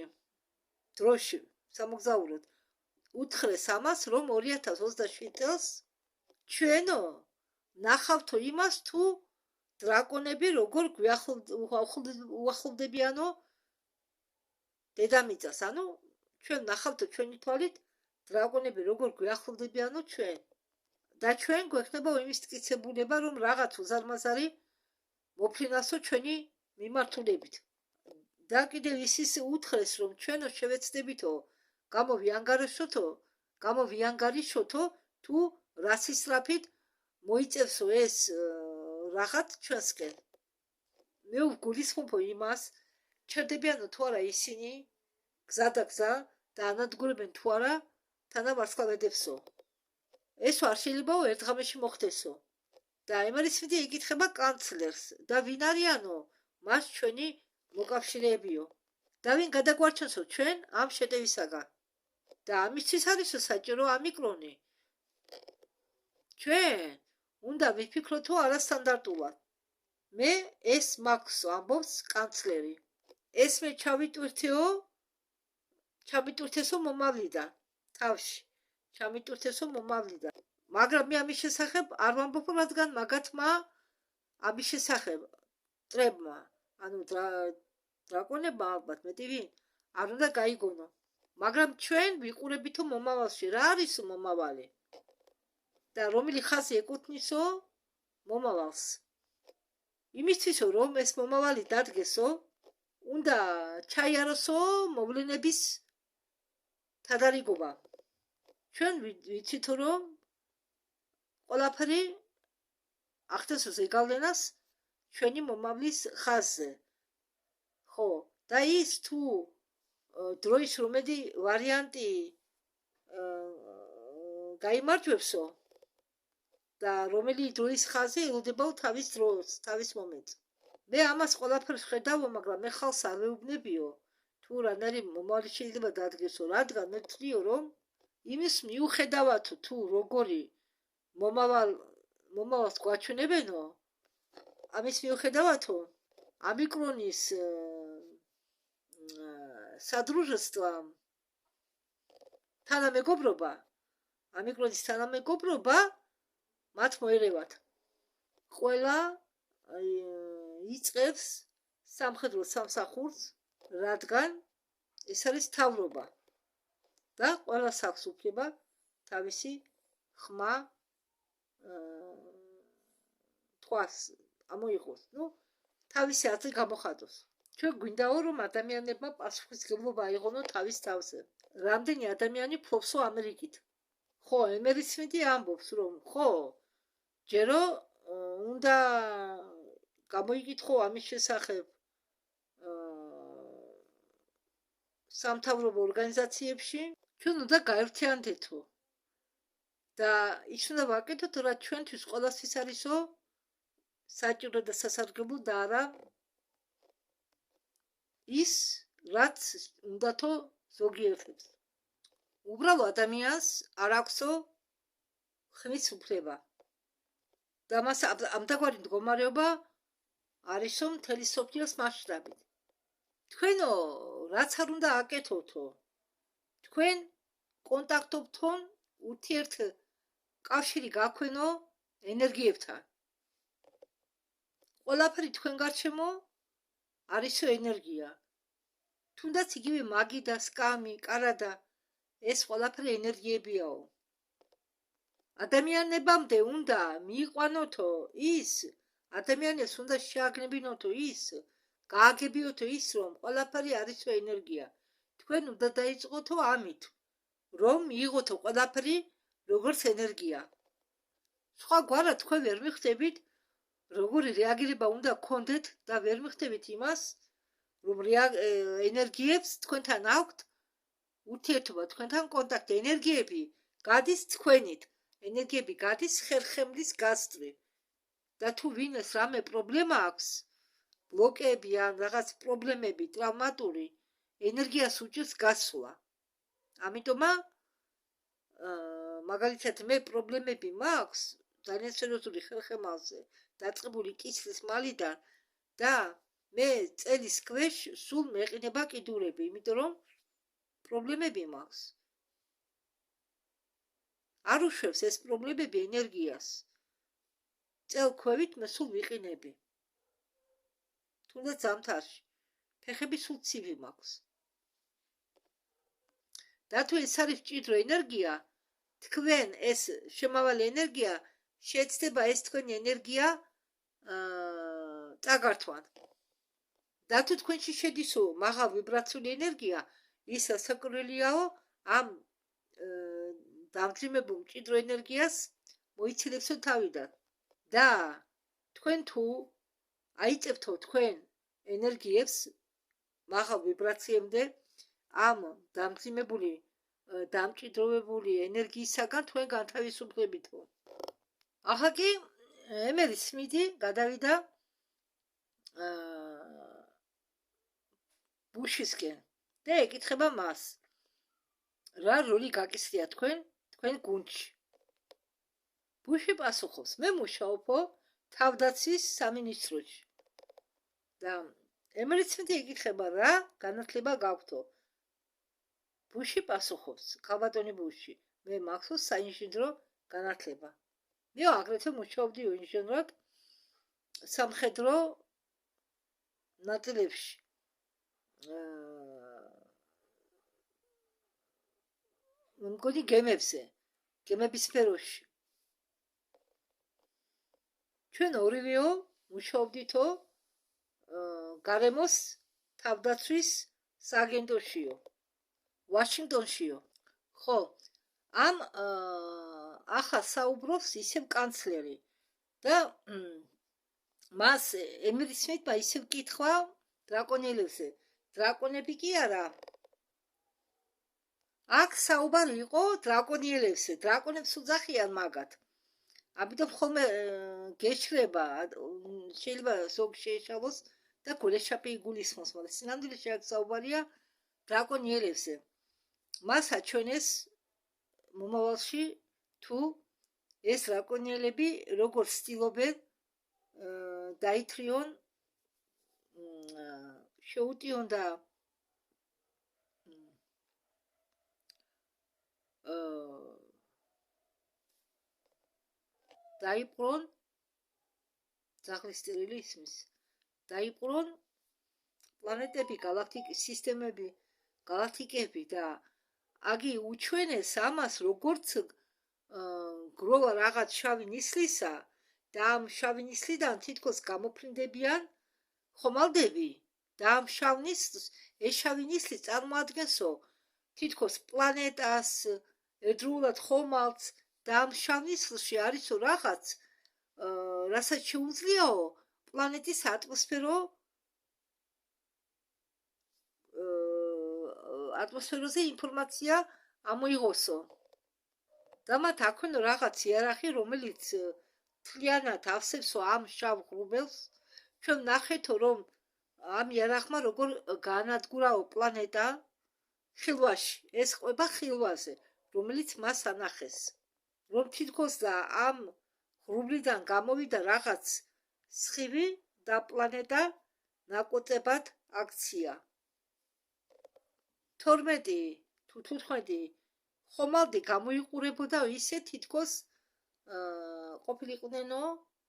დროში, სამოგზაუროდ, უთხრეს ამას, რომ 2027 წელს ჩვენო ნახავთო იმას, თუ დრაკონები როგორ უახლოვდებიანო დედამიწას. ანუ ჩვენ ნახავთო ჩვენი თვალით დრაკონები როგორ გვიახლოვდებიანო ჩვენ. და ჩვენ გვექნება იმის მტკიცებულება, რომ რაღაც უზარმაზარი მოფრინასო ჩვენი მიმართულებით. და კიდევ ის უთხრეს, რომ ჩვენო შევეცდებითო გამოვიანგარიშოთო, თუ რას ისრაფით მოიწევსო ეს რაღაც ჩვენსკენ. მე ვგულისხმობ იმას, ჩერდებიანო თუ არა ისინი გზადაგზა და ანადგურებენ თუ არა თანავარსკვლავედებსო. ეს არ შეიძლებაო ერთ ღამეში მოხდესო. და ემერისმიტი ეკითხება კანცლერს და ვინ არიანო მას ჩვენი მოკავშირეებიო და ვინ გადაგვარჩენსო ჩვენ ამ შეტევისაგან და ამისთვის არის საჭირო ამიკრონი ჩვენ უნდა ვიფიქროთო არასტანდარტულად მე ეს მაქვს ამბობს კანცლერი ეს მე ჩავიტვირთესო მომავლიდან თავში ჩამიტვირთესო მომავლიდან მაგრამ მე ამის შესახებ არ ვამბობ რადგან მაგათმა ამის შესახებ ტრებმა ანუ დრაკონებმა ალბათ მეტი ვინ არ უნდა გაიგონო მაგრამ ჩვენ ვიყურებითო მომავალში რა არის მომავალი და რომელი ხაზი ეკუთვნისო მომავალს იმისთვისო რომ ეს მომავალი დადგესო უნდა ჩაიაროსო მოვლენების თადარიგობა ჩვენ ვიცითო რომ ყველაფერი ახდენსო ზეგავლენას ჩვენი მომავლის ხაზზე ხო და ის თუ დროის რომელი ვარიანტი გაიმარჯვებსო და რომელი დროის ხაზი ელოდებაო თავის დროს თავის მომენტს მე ამას ყველაფერს ხედავო მაგრამ მე ხალხს არ ვეუბნებიო თუ რანაირი მომავალი შეიძლება დადგესო რადგან მე ვთვლიო რომ იმის მიუხედავად თუ როგორი მომავალს გვაჩვენებენო ამის მიუხედავადო ამიკრონის სადრუჟესტვა თანამეგობრობა ამიკრონის თანამეგობრობა მათ მოერევათ ყველა იწყებს სამხედრო სამსახურს რადგან ეს არის თავრობა და ყველა აქვს უფლება თავისი ხმა თვალს ამოიღოს ნუ თავისი აზრი გამოხატოს ჩვენ გვინდაო რომ ადამიანებმა პასუხისმგებლობა აიღონო თავის თავზე რამდენი ადამიანი ფლობსო ამერიკით ხო ემერისმიტი ამბობს რომ ხო ჯერო უნდა გამოიკითხო ამის შესახებ სამთავრობო ორგანიზაციებში ჩვენ უნდა გაერთიანდეთო და ის უნდა ვაკეთოთ რა ჩვენთვის ყველასთვის არისო საჭირო და სასარგებლო და არა ის რაც უნდათო ზოგიერთებს უბრალო ადამიანს არ აქვსო ხმის უფლება და მას ამდაგვარი მდგომარეობა არისო მთელი სოფლიოს მასშტაბით თქვენო რაც არ უნდა აკეთოთო თქვენ კონტაქტობთონ ურთიერთ კავშირი გაქვენო ენერგიებთან ყველაფერი თქვენ გარშემო არისო ენერგია თუნდაც იგივე მაგი და სკამი კარადა ეს ყველაფერი ენერგიებიაო ადამიანებამდე უნდა მიიყვანოთო ის ადამიანებს უნდა შეაგნებინოთო ის გააგებიოთო ის რომ ყველაფერი არისო ენერგია თქვენ უნდა დაიწყოთო ამით რომ მიიღოთო ყველაფერი როგორც ენერგია სხვაგვარად თქვენ ვერ მიხდებით როგორი რეაგირება უნდა გქონდეთ და ვერ მიხდებით იმას რომ ენერგიებს თქვენთან აქვთ ურთიერთობა თქვენთან კონტაქტი ენერგიები გადის თქვენით ენერგიები გადის ხერხემლის გასწვრივ და თუ ვინმეს რამე პრობლემა აქვს ბლოკები ან რაღაც პრობლემები ტრავმატური ენერგიას უჭირს გასვლა ამიტომ მაგალითად მე პრობლემები მაქვს ძალიან სერიოზული ხერხემალზე დაწყებული კისრის მალიდან და მე წელის ქვეშ სულ მეყინება კიდურები იმიტომ რომ პრობლემები მაქვს არ უშვებს ეს პრობლემები ენერგიას წელქვევით მე სულ ვიყინები თუნდაც ზამთარში ფეხები სულ ცივი მაქვს და თუ ეს არის მჭიდრო ენერგია თქვენ ეს შემავალი ენერგია შეეცდება ეს თქვენი ენერგია წაგართვან და თუ თქვენში შედისო მაღალ ვიბრაციული ენერგია ის საკურელიაო ამ დამძიმებულ მჭიდრო ენერგიას მოიცილებსო თავიდან და თქვენ თუ აიწევთო თქვენ ენერგიებს მაღალ ვიბრაციამდე ამ დამძიმებული დამჭიდროვებული ენერგიისაგან თქვენ განთავისუფლებითო ახლა კი ემერი სმითი გადავიდა ბუშისკენ და ეკითხება მას, რა როლი გაკისრია თქვენ გუნდში. ბუში პასუხობს, მე მუშაობ თავდაცვის სამინისტროში. და ემერი სმითი ეკითხება, რა განათლება გაქვთო. ბუში პასუხობს, ქალბატონი ბუში, მე მაქვს საინჟინრო განათლება. მე აგრეთვე მუშაობდი ინჟინრად სამხედრო ნაწილებში. მგონი გემების სფეროში. ჩვენ ორივეო მუშაობდითო გარემოს თავდაცვის სააგენტოშიო, ვაშინგტონშიო. ხო, ამ ახლა საუბრობს ისევ კანცლერი და მას ემერი სმითმა ისევ კითხვა დრაკონელებზე. დრაკონები კი არა. აქ საუბარი იყო დრაკონელებზე. დრაკონებს უძახიან მაგათ. ამიტომ ხოლმე გეშრება, შეიძლება ზოგ შეეშალოს და გულეშაპი იგულისხმოს, მაგრამ სინამდვილეში აქ საუბარია დრაკონელებზე. მას აჩვენეს მომავალში თუ ეს დრაკონელები როგორ ცდილობენ დაითრიონ, შეუტიონ და დაიპყრონ ძაღლის ტირილი ისმის. დაიპყრონ პლანეტები, გალაქტიკის სისტემები, გალაქტიკები და აგი უჩვენეს ამას როგორც გროვა რაღაც შავი ნისლისა და ამ შავი ნისლიდან თითქოს გამოფრინდებიან ხომალდები და ამ შავ ნისლს ეს შავი ნისლი წარმოადგენსო თითქოს პლანეტას, ერთდროულად ხომალდს და ამ შავ ნისლში არისო რაღაც რასაც შეუძლიაო პლანეტის ატმოსფეროზე ინფორმაცია ამოიღოსო. და მათ აქვენ რაღაც იარაღი, რომელიც მთლიანად ავსებსო ამ შავ ღრუბელს. ჩვენ ნახეთო, რომ ამ იარაღმა როგორ გაანადგურაო პლანეტა ხილვაში. ეს ყვება ხილვაზე, რომელიც მას ანახეს. რომ თითქოს და ამ ღრუბლიდან გამოვიდა რაღაც სხივი და პლანეტა ნაკოწებად აქცია. 12 თუ 15 ხომალდი გამოიყურებოდა ისე თითქოს ყოფილიყვნენო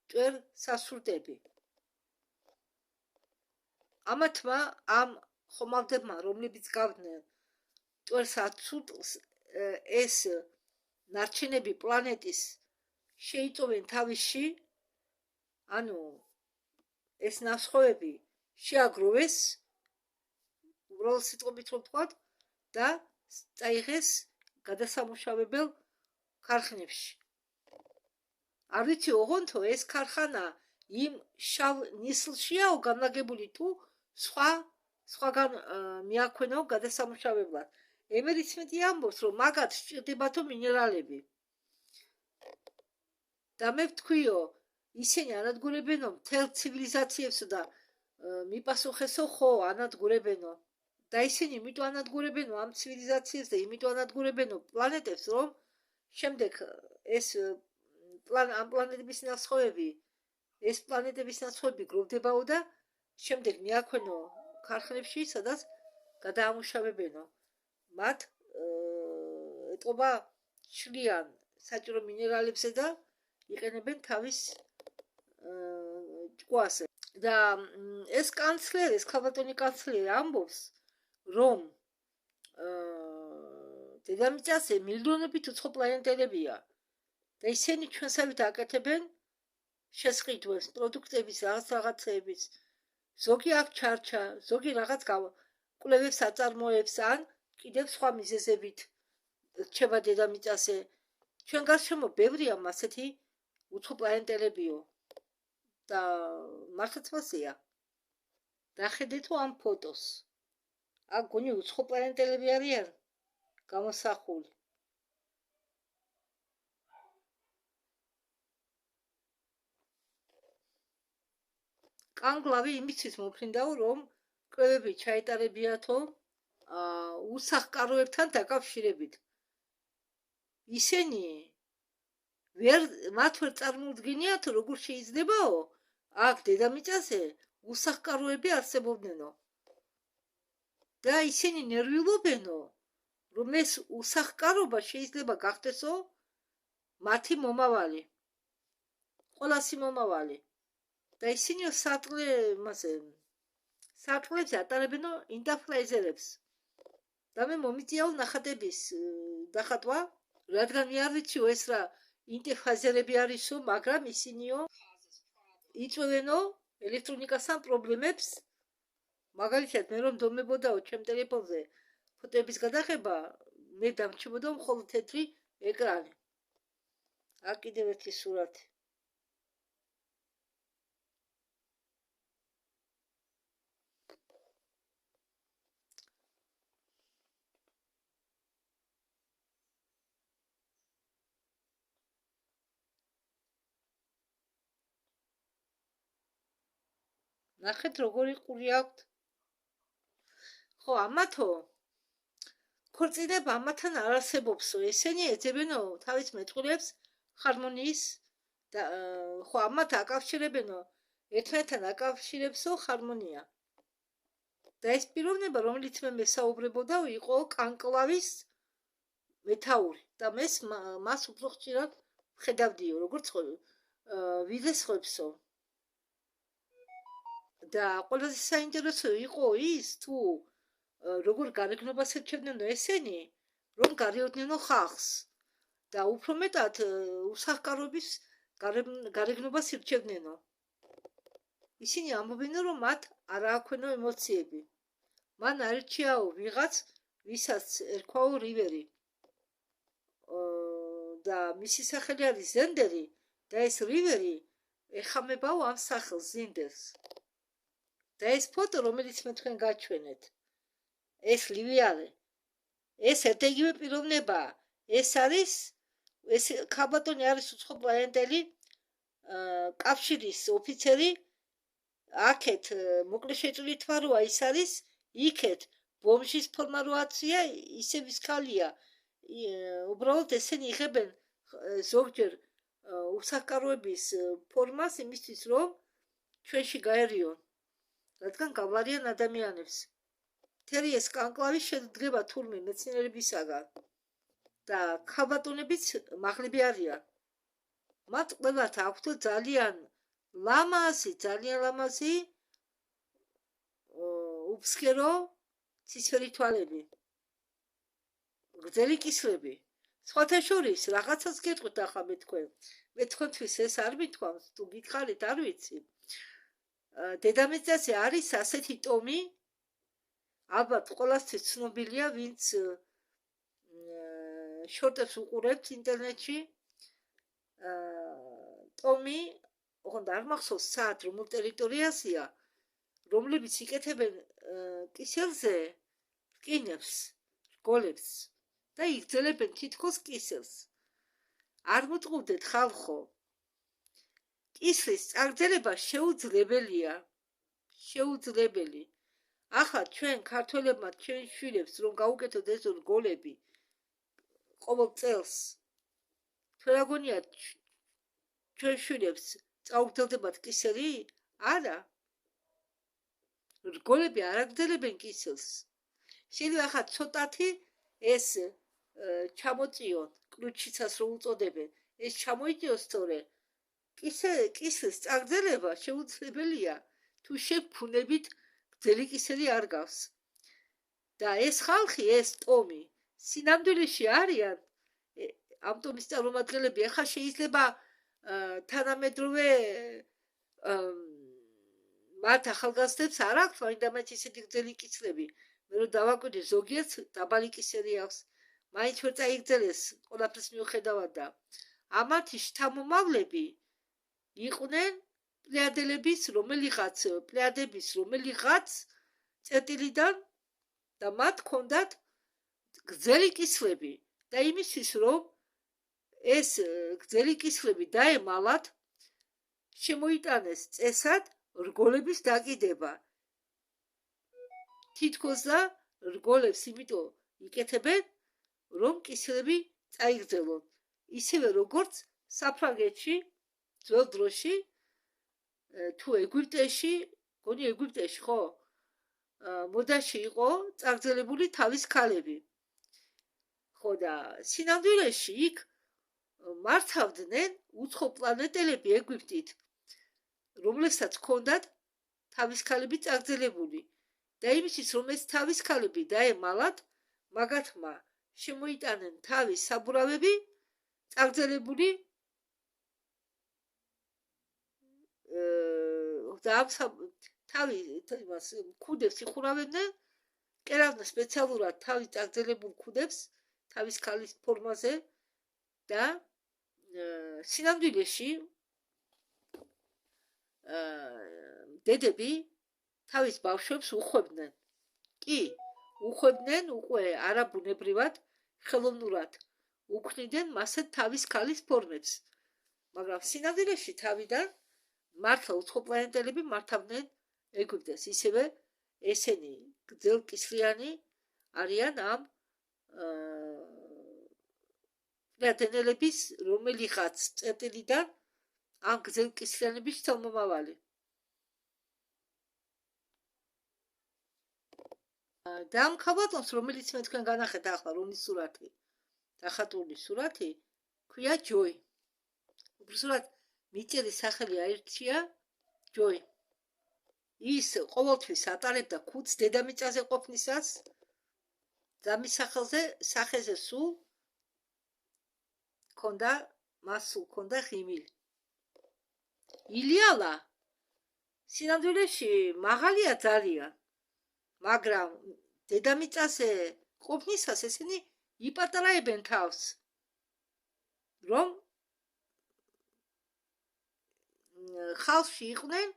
წვერ სასურდები. ამათმა ამ ხომალდებმა, რომლებიც გავდნენ წვერ სასურდს, ეს ნარჩენები პლანეტის შეიწოვენ თავისში, ანუ ეს ნასხოვები შეაგროვეს, უბრალოდ სიტყვებით რომ ვთქვათ, და წაიღეს გადასამუშავებელ ქარხნებში. არ ვიცი ოღონდ ეს ქარხანა იმ შავ ნისლშიაო განლაგებული თუ სხვაგან მიაქვენო გადასამუშავებლად. ემერი სმითი ამბობს, რომ მაგათ სჭირდებათო მინერალები. და მე ვთქვიო, ისინი ანადგურებენო მთელ ცივილიზაციებსო და მიპასუხესო ხო ანადგურებენო. და ისინი იმიტომ ანადგურებენო ამ ცივილიზაციებს და იმიტომ ანადგურებენო პლანეტებს, რომ შემდეგ ეს ამ პლანეტების ნასხოვები, ეს პლანეტების ნასხოვები გროვდებაო და შემდეგ მიაქვენო ქარხნებში, სადაც გადაამუშავებენო. მათ ეტყობა შლიან საჭირო მინერალებსა და იყენებენ თავის ჭკუაზე. და ეს კანცლერი, ეს ქალბატონი კანცლერი ამბობს, რომ დედამიწაზე მილიონობით უცხო პლანეტელებია და ისინი ჩვენსავით აკეთებენ შესყიდვებს, პროდუქტების, რაღაცების. ზოგი აქ ჩარჩა, ზოგი რაღაც კვლევებს აწარმოებს, ან კიდევ სხვა მიზეზებით რჩება დედამიწაზე. ჩვენ გარშემო ბევრია ასეთი უცხო პლანეტელებიო და მართლაც მასეა. დახედეთო ამ ფოტოს. აქ გონი უცხო პლანეტელები არიან გამოსახული. კანკლავი იმისთვის მოფრინდაო, რომ კვლევები ჩაეტარებიათო უსახკაროებთან დაკავშირებით. ისინი მათ ვერ წარმოუდგენიათ, როგორ შეიძლებაო აქ დედამიწაზე უსახკაროები არსებობდნენო. და ისინი ნერვიულობენო, რომ ეს უსახკარობა შეიძლება გახდესო მათი მომავალი, ყველასი მომავალი. და ისინი სარტყლებზე ატარებენო ინტერფრაიზერებს. და მე მომიწიაო ნახატების დახატვა, რადგან მე არ ვიციო ეს რა ინტერფრაიზერები არისო, მაგრამ ისინიო იწვევენო ელექტრონიკასთან პრობლემებს. მაგალითად, მე რომ დომებოდაო ჩემ ტელეფონზე ფოტოების გადაღება, მე დამრჩებოდა მხოლოდ თეთრი ეკრანი. აქ კიდევ ერთი სურათი. ნახეთ როგორი ყური აქვთ. ხო, ამათო ქორწინება ამათან არ არსებობსო, ესენი ეძებენო თავის მეტყველებს ჰარმონიის და ხო ამათ აკავშირებენო ერთმანეთთან აკავშირებსო ჰარმონია. და ეს პიროვნება, რომელიც მე მესაუბრებოდაო, იყო კანკლავის მეთაური და მას უფრო ხშირად ხედავდიო, როგორც ვიდეს ხვებსო. და ყველაზე საინტერესო იყო ის, თუ როგორ გარეგნობას ერჩევდნენო ესენი, რომ გარიოდნენო ხალხს და უფრო მეტად უსახკაროების გარეგნობას ირჩევდნენო. ისინი ამბობენ, რომ მათ არ აქვენო ემოციები. მან არჩიაო ვიღაც, ვისაც ერქვაო რივერი და მისი სახელი არის ზენდერი და ეს რივერი ეხამებაო ამ სახელს ზინდერს. და ეს ფოტო, რომელიც მე თქვენ გაჩვენეთ, ეს ლივიარე, ეს ერთიგივე პიროვნებაა. ეს ქაბატონი არის უცხოპლანეტელი კავშირის ოფიცერი. აქეთ მოკლე შეჭრილი თვა როა, ის არის იქეთ ბომჟის ფორმა როაცია, ისე ვისქალია. უბრალოდ ესენი იღებენ ზოგჯერ უსახკაროების ფორმას იმისთვის, რომ ჩვენში გაერიონ, რადგან გავლარიან ადამიანებს. მთელი ეს კანკლავი შედგება თურმე მეცნიერებისაგან და ქალბატონებიც მაღლები არიან. მათ ყველათ აქვთ ძალიან ლამაზი უბსქერო ცისფერი თვალები, გრძელი კისრები. სხვათა შორის რაღაცას გეტყვით ახლა მე თქვენთვის ეს არ მithქვამს, თუ გითხარით არ ვიცი. დედამიწაზე არის ასეთი ტომი, ალბათ ყველასთვის ცნობილია, ვინც შორტებს უყურებთ ინტერნეტში. ტომი, ოღონდ არ მახსოვს საათ რომელ ტერიტორიაზეა, რომლებიც იკეთებენ კისერზე რკინებს, რგოლებს და იგრძელებენ თითქოს კისერს. არ მოტყუდეთ ხალხო, კისრის წაგრძელება შეუძლებელი. ახლა ჩვენ ქართველებმა ჩვენ შვილებს რომ გაუკეთოთ ეს რგოლები ყოველ წელს, თქვენ რა გონიათ ჩვენ შვილებს წაუგრძელდებათ კისერი? არა. რგოლები არ აგრძელებენ კისერს. შეიძლება ახლა ცოტათი ეს ჩამოწიონ, ключицას რო უწოდებენ, ეს ჩამოიწიოს სწორე. კისრის წაგრძელება შეუძლებელია, თუ შეფუნებით გრძელი კისერი არ გავს. და ეს ხალხი, ეს ტომი, სინამდვილეში არიან ამ ტომის წარმომადგენლები. ახლა შეიძლება თანამედროვე მათ ახალგაზრდებს არ აქვს მაინდამაინც ისეთი გრძელი კისრები. მე რომ დავაკვირდი, ზოგიერთს დაბალი კისერი აქვს, მაინც ვერ წაიგრძელეს ყველაფრის მიუხედავად და ამათი შთამომავლები იყვნენ პლეადების რომელიღაც წერტილიდან და მათ ჰქონდათ გრძელი კისრები და იმისთვის რომ ეს გრძელი კისრები დაემალათ, შემოიტანეს წესად რგოლების დაკიდება. თითქოს და რგოლებს იმიტომ იკეთებენ, რომ კისერები წაიგრძელონ. ისევე როგორც საფრანგეთში ძველ დროში თუ ეგვიპტეში, გონი ეგვიპტეში ხო? მოდაში იყო წაგრძელებული თავის ქალები. ხო და სინამდვილეში იქ მართავდნენ უცხო პლანეტელები ეგვიპტით, რომლებსაც ჰქონდათ თავის ქალები წაგრძელებული და იმისთვის რომ ეს თავის ქალები დაემალათ, მაგათმა შემოიტანენ თავის საბურავები წაგრძელებული და თავის ქუდებს იხურავდნენ, კერავდნენ სპეციალურად თავის წაგრძელებულ ქუდებს თავის ქალის ფორმაზე და სინამდვილეში დედები თავის ბავშვებს უხვებდნენ. კი, უხვებდნენ უკვე არაბუნებრივად, ხელოვნურად უქმნიდნენ მასეთ თავის ქალის ფორმებს. მაგრამ სინამდვილეში თავიდან მართლა უცხოპლანეტელები მართავდნენ ეგვიპტეს. ისევე ესენი გრძელკისრიანი არიან ამ პლანეტელების რომელიღაც წერტილიდან ამ გრძელკისრიანების შთამომავალი. და ამ ქალბატონს, რომელიც მე თქვენ განახეთ ახლა, რომლის სურათი, დახატული სურათი, ქვია ჯოი. უბრალოდ მიჭერის სახელი აირჩია ჯოი. ის ყოველთვის ატარებდა ქუდს დედამიწაზე ყოფნისას, ძამის სახეზე სულ ჰქონდა ღიმილი. ილიალა სინამდვილეში მაღალია ძალიან, მაგრამ დედამიწაზე ყოფნისას ესენი იპატარებენ თავს, რომ ხალხში იყვნენ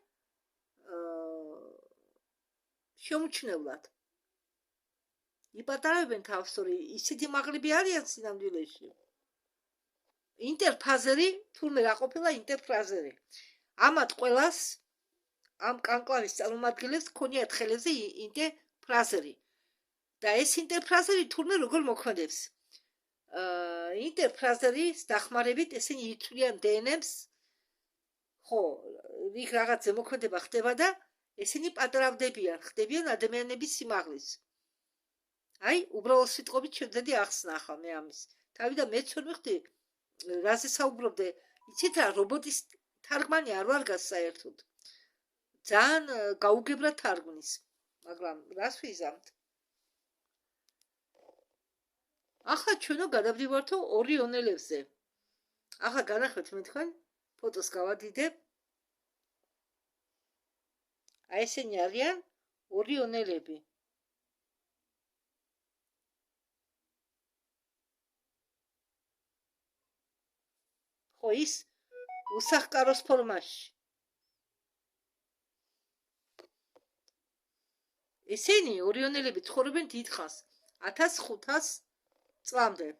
შემჩნევლად. იპატარებენ თავს, რომ ისეთი მაღლები არიან სინამდვილეში. ინტერფაზერი, თურმე რა ყოფილა ინტერფაზერი. ამათ ყველას ამ კანკლავის წარმომადგენლებს ქონიათ ხელებზე ინტერფაზერი. და ეს ინტერფაზერი თურმე როგორ მოქმედებს? ინტერფაზერის დახმარებით ესენი ითვლიან დნმ-ს, ხო, იქ რაღაც ზემოქმედება ხდება და ესენი პატრავდებიან, ხდებიან ადამიანების სიმაღლის. აი, უბრალოდ სიტყვებით შევდედი ახსნა ახლა მე ამის. თავიდან მეც ვერ მივხვდი, რაზე საუბრობდე. იცით რა, რობოტის თარგმანი არ ვარ გას საერთოდ. ძალიან გაუგებრად თარგმნის, მაგრამ რას ვიზამთ? ახლა ჩვენო გადავდივართო ორიონელებზე. ახლა განახვეთ მე თქვენ ფოტოს გავადიდებ. აი ესენი არიან ორიონელები. ხო, ის უსახკაროს ფორმაში. ესენი ორიონელები ცხოვრობენ დიდხანს, 1500 წლამდე.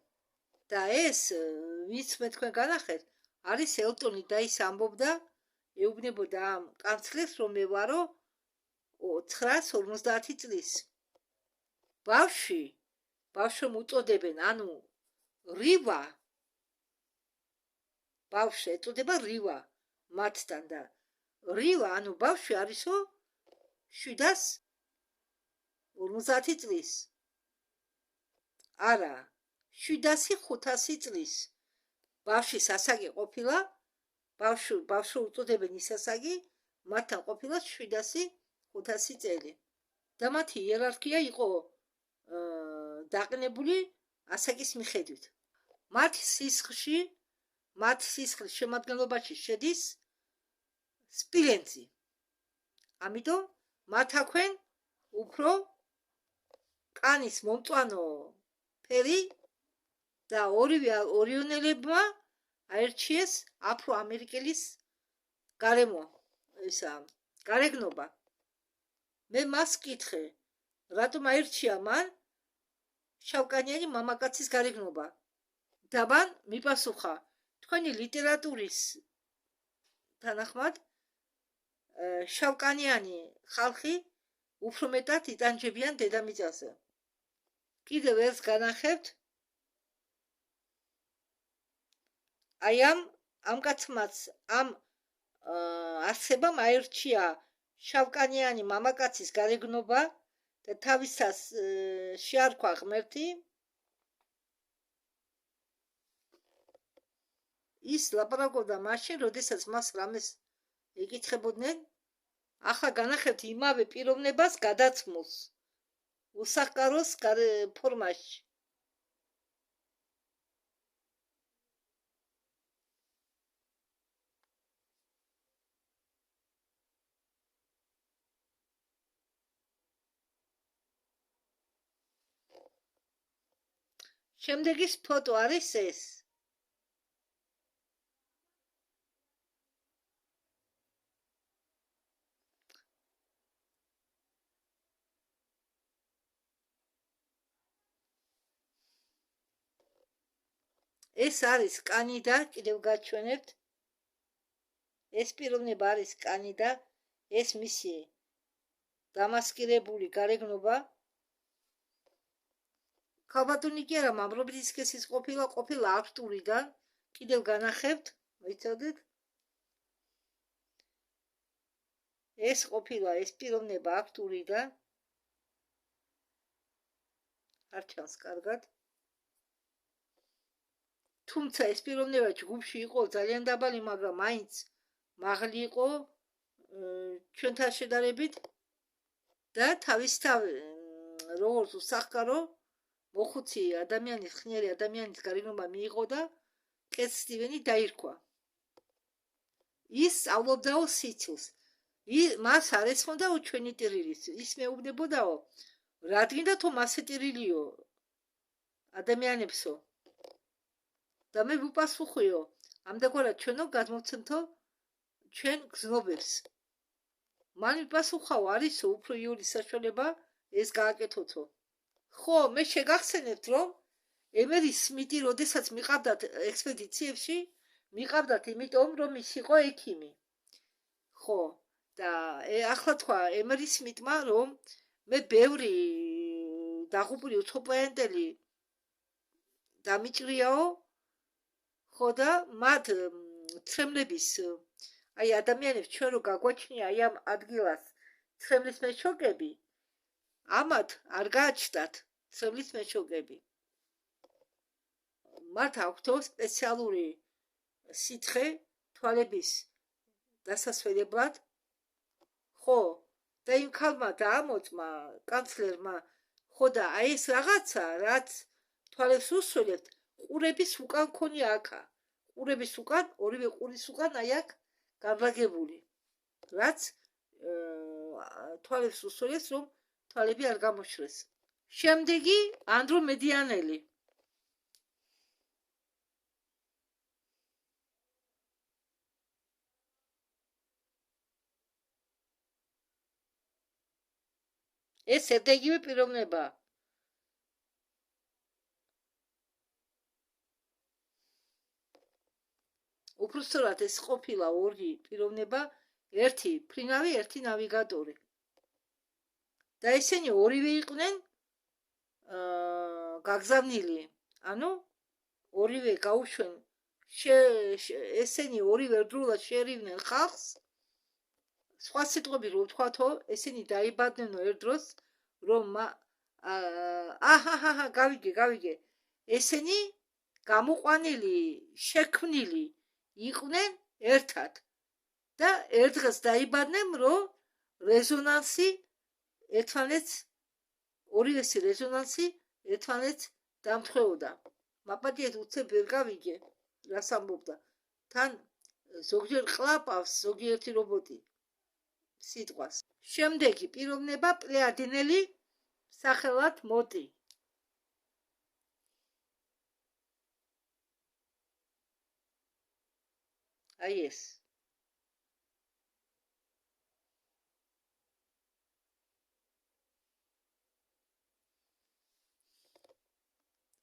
და ეს, ვინც მე თქვენ განახეთ, არის ელტონი და ის ამბობდა, ეუბნებოდა ამ კანცლერს, რომ მე ვარო 950 წლის. ბავშვი უწოდებენ, ანუ რივა. ბავშვი ეწოდება რივა მათთან და რივა, ანუ ბავშვი არისო 750 წლის. არა, 750 წლის. ბავშვის ასაკი ყოფილა, ბავშვი უწოდებენ ის ასაკი, მათთან ყოფილა 750 წელი. და მათი იერარქია იყო დაყენებული ასაკის მიხედვით. მათ სისხლის შემადგენლობაში შედის სპილენძი. ამიტომ მათ აქვენ უფრო კანის მომწვანო ფერი და ორივე ორიონელებმა აირჩიეს აფრო-ამერიკელის გარეგნობა. მე მას ვკითხე, რატომ აირჩია მან შავკანიანი მამაკაცის გარეგნობა? და მან მიპასუხა, თქვენი ლიტერატურის თანახმად შავკანიანი ხალხი უფრო მეტად იტანჯებიან დედამიწაზე. კიდევ ერთ განახებთ, აი ამ კაცმაც ამ არსებამ აირჩია შავკანიანი მამაკაცის გარეგნობა და თავისას შეარქვა ღმერთი. ის ლაპარაკობდა მაშინ, როდესაც მას რამეს ეკითხებოდნენ. ახლა განახებთ იმავე პიროვნებას გადაცმულს უსახკაროს ფორმაში. შემდეგი ფოტო არის ეს. ეს არის კანი და კიდევ გაჩვენებთ. ეს პიროვნება არის კანი და ეს მისი დამასკირებული გარეგნობა. ქალბატონი კი არა, მამრობითი სქესის ყოფილა აქტურიდან. კიდევ განახებთ, მოიცადეთ. ეს ყოფილა ეს პიროვნება აქტურიდან. არ ჩანს კარგად. თუმცა ეს პიროვნება ჯგუფში იყო ძალიან დაბალი, მაგრამ მაინც მაღალი იყო ჩვენთან შედარებით და თავისთავად როგორც უსახკარო მოხუცი ადამიანის, ხნიერი ადამიანის გარეგნობა მიიღო და კეთ სტივენი დაირქვა. ის სწავლობდაო სიცილს. მას არ ესმოდაო ჩვენი ტირილი. ის მეუბნებოდაო, რადგან თუ მასე ტირილიო ადამიანებსო. და მე ვუპასუხიო, ამდაგვარად ჩვენო გადმოვცემთო ჩვენ გზნობებს. მან ვიპასუხაო, არისო უფრო იული საშუალება ეს გააკეთოთო. ხო, მე შეგახსენებთ, რომ ემერი სმიტი, როდესაც მიყავდათ ექსპედიციებში, მიყავდათ იმიტომ, რომ ის იყო ექიმი. ხო, და ახლა თქვა ემერი სმიტმა, რომ მე ბევრი დაღუპული უცხოპლანეტელი დამიჭრიაო, ხო და მათ ცრემლების აი ადამიანებს ჩვენ რო გაგვაჩნია აი ამ ადგილას ცრემლის მეჩოკები, ამათ არ გააჩნდათ ცრემლის მეჩოკები. მათ აქვთო სპეციალური სითხე თვალების დასასვენებლად. ხო, და იმ ქალმა დაამოწმა კანცლერმა, ხო და აი ეს რაღაცა, რაც თვალებს უსვენებთ, ყურების უკან ქონია აქა. ყურების უკან, ორივე ყურის უკან აი აქ განლაგებული. რაც თვალებს უსვენებს, რომ თვალები არ გამოშრეს. შემდეგი ანდრომედიანელი. ეს ერთიგივე პიროვნებაა. უფრო სწორად ეს ყოფილა ორი პიროვნება, ერთი ფრინავი, ერთი ნავიგატორი. და ესენი ორივე იყვნენ გაგზავნილი. ანუ ორივე გაუშვენ ესენი ორივე ერთდროულად შეერივნენ ხალხს. სხვა სიტყვებით რომ ვთქვათო, ესენი დაიბადნენ ერთ დროს, რომ გავიგე. ესენი გამოყვანილი, შექმნილი იყვნენ ერთად და ერთ დღეს დაიბადნენ, რომ რეზონანსი ერთმანეთს ორივესი რეზონანსი ერთმანეთს დამთხოვდა. მაპატიეთ უცებ ვერ გავიგე, რას ამბობდა. თან ზოგჯერ ყლაპავს ზოგიერთი რობოტი სიტყვას. შემდეგი პიროვნება პლეადინელი სახელად მოტი. აი ეს.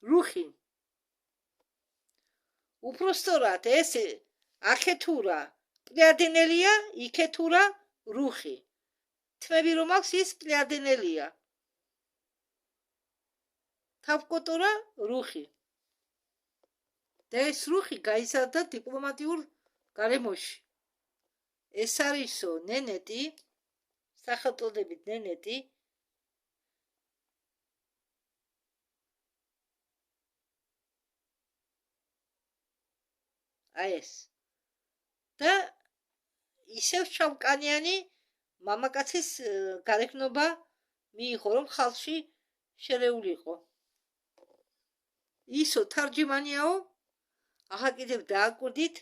რუხი. უფრო სწორად ეს აქეთურა პლეადინელია, იქეთურა რუხი. თმები რომ აქვს ის პლიადენელია. თავკოტორა რუხი. და ეს რუხი გაიზარდა დიპლომატიურ გარემოში. ეს არისო ნენეტი, სახელწოდებით ნენეტი, აი ეს. და ისევ შავკანიანი მამაკაცის გარეგნობა მიიღო, რომ ხალხში შერეულიყო. ისო თარჯიმანიაო, ახლა კიდევ დააკვირდით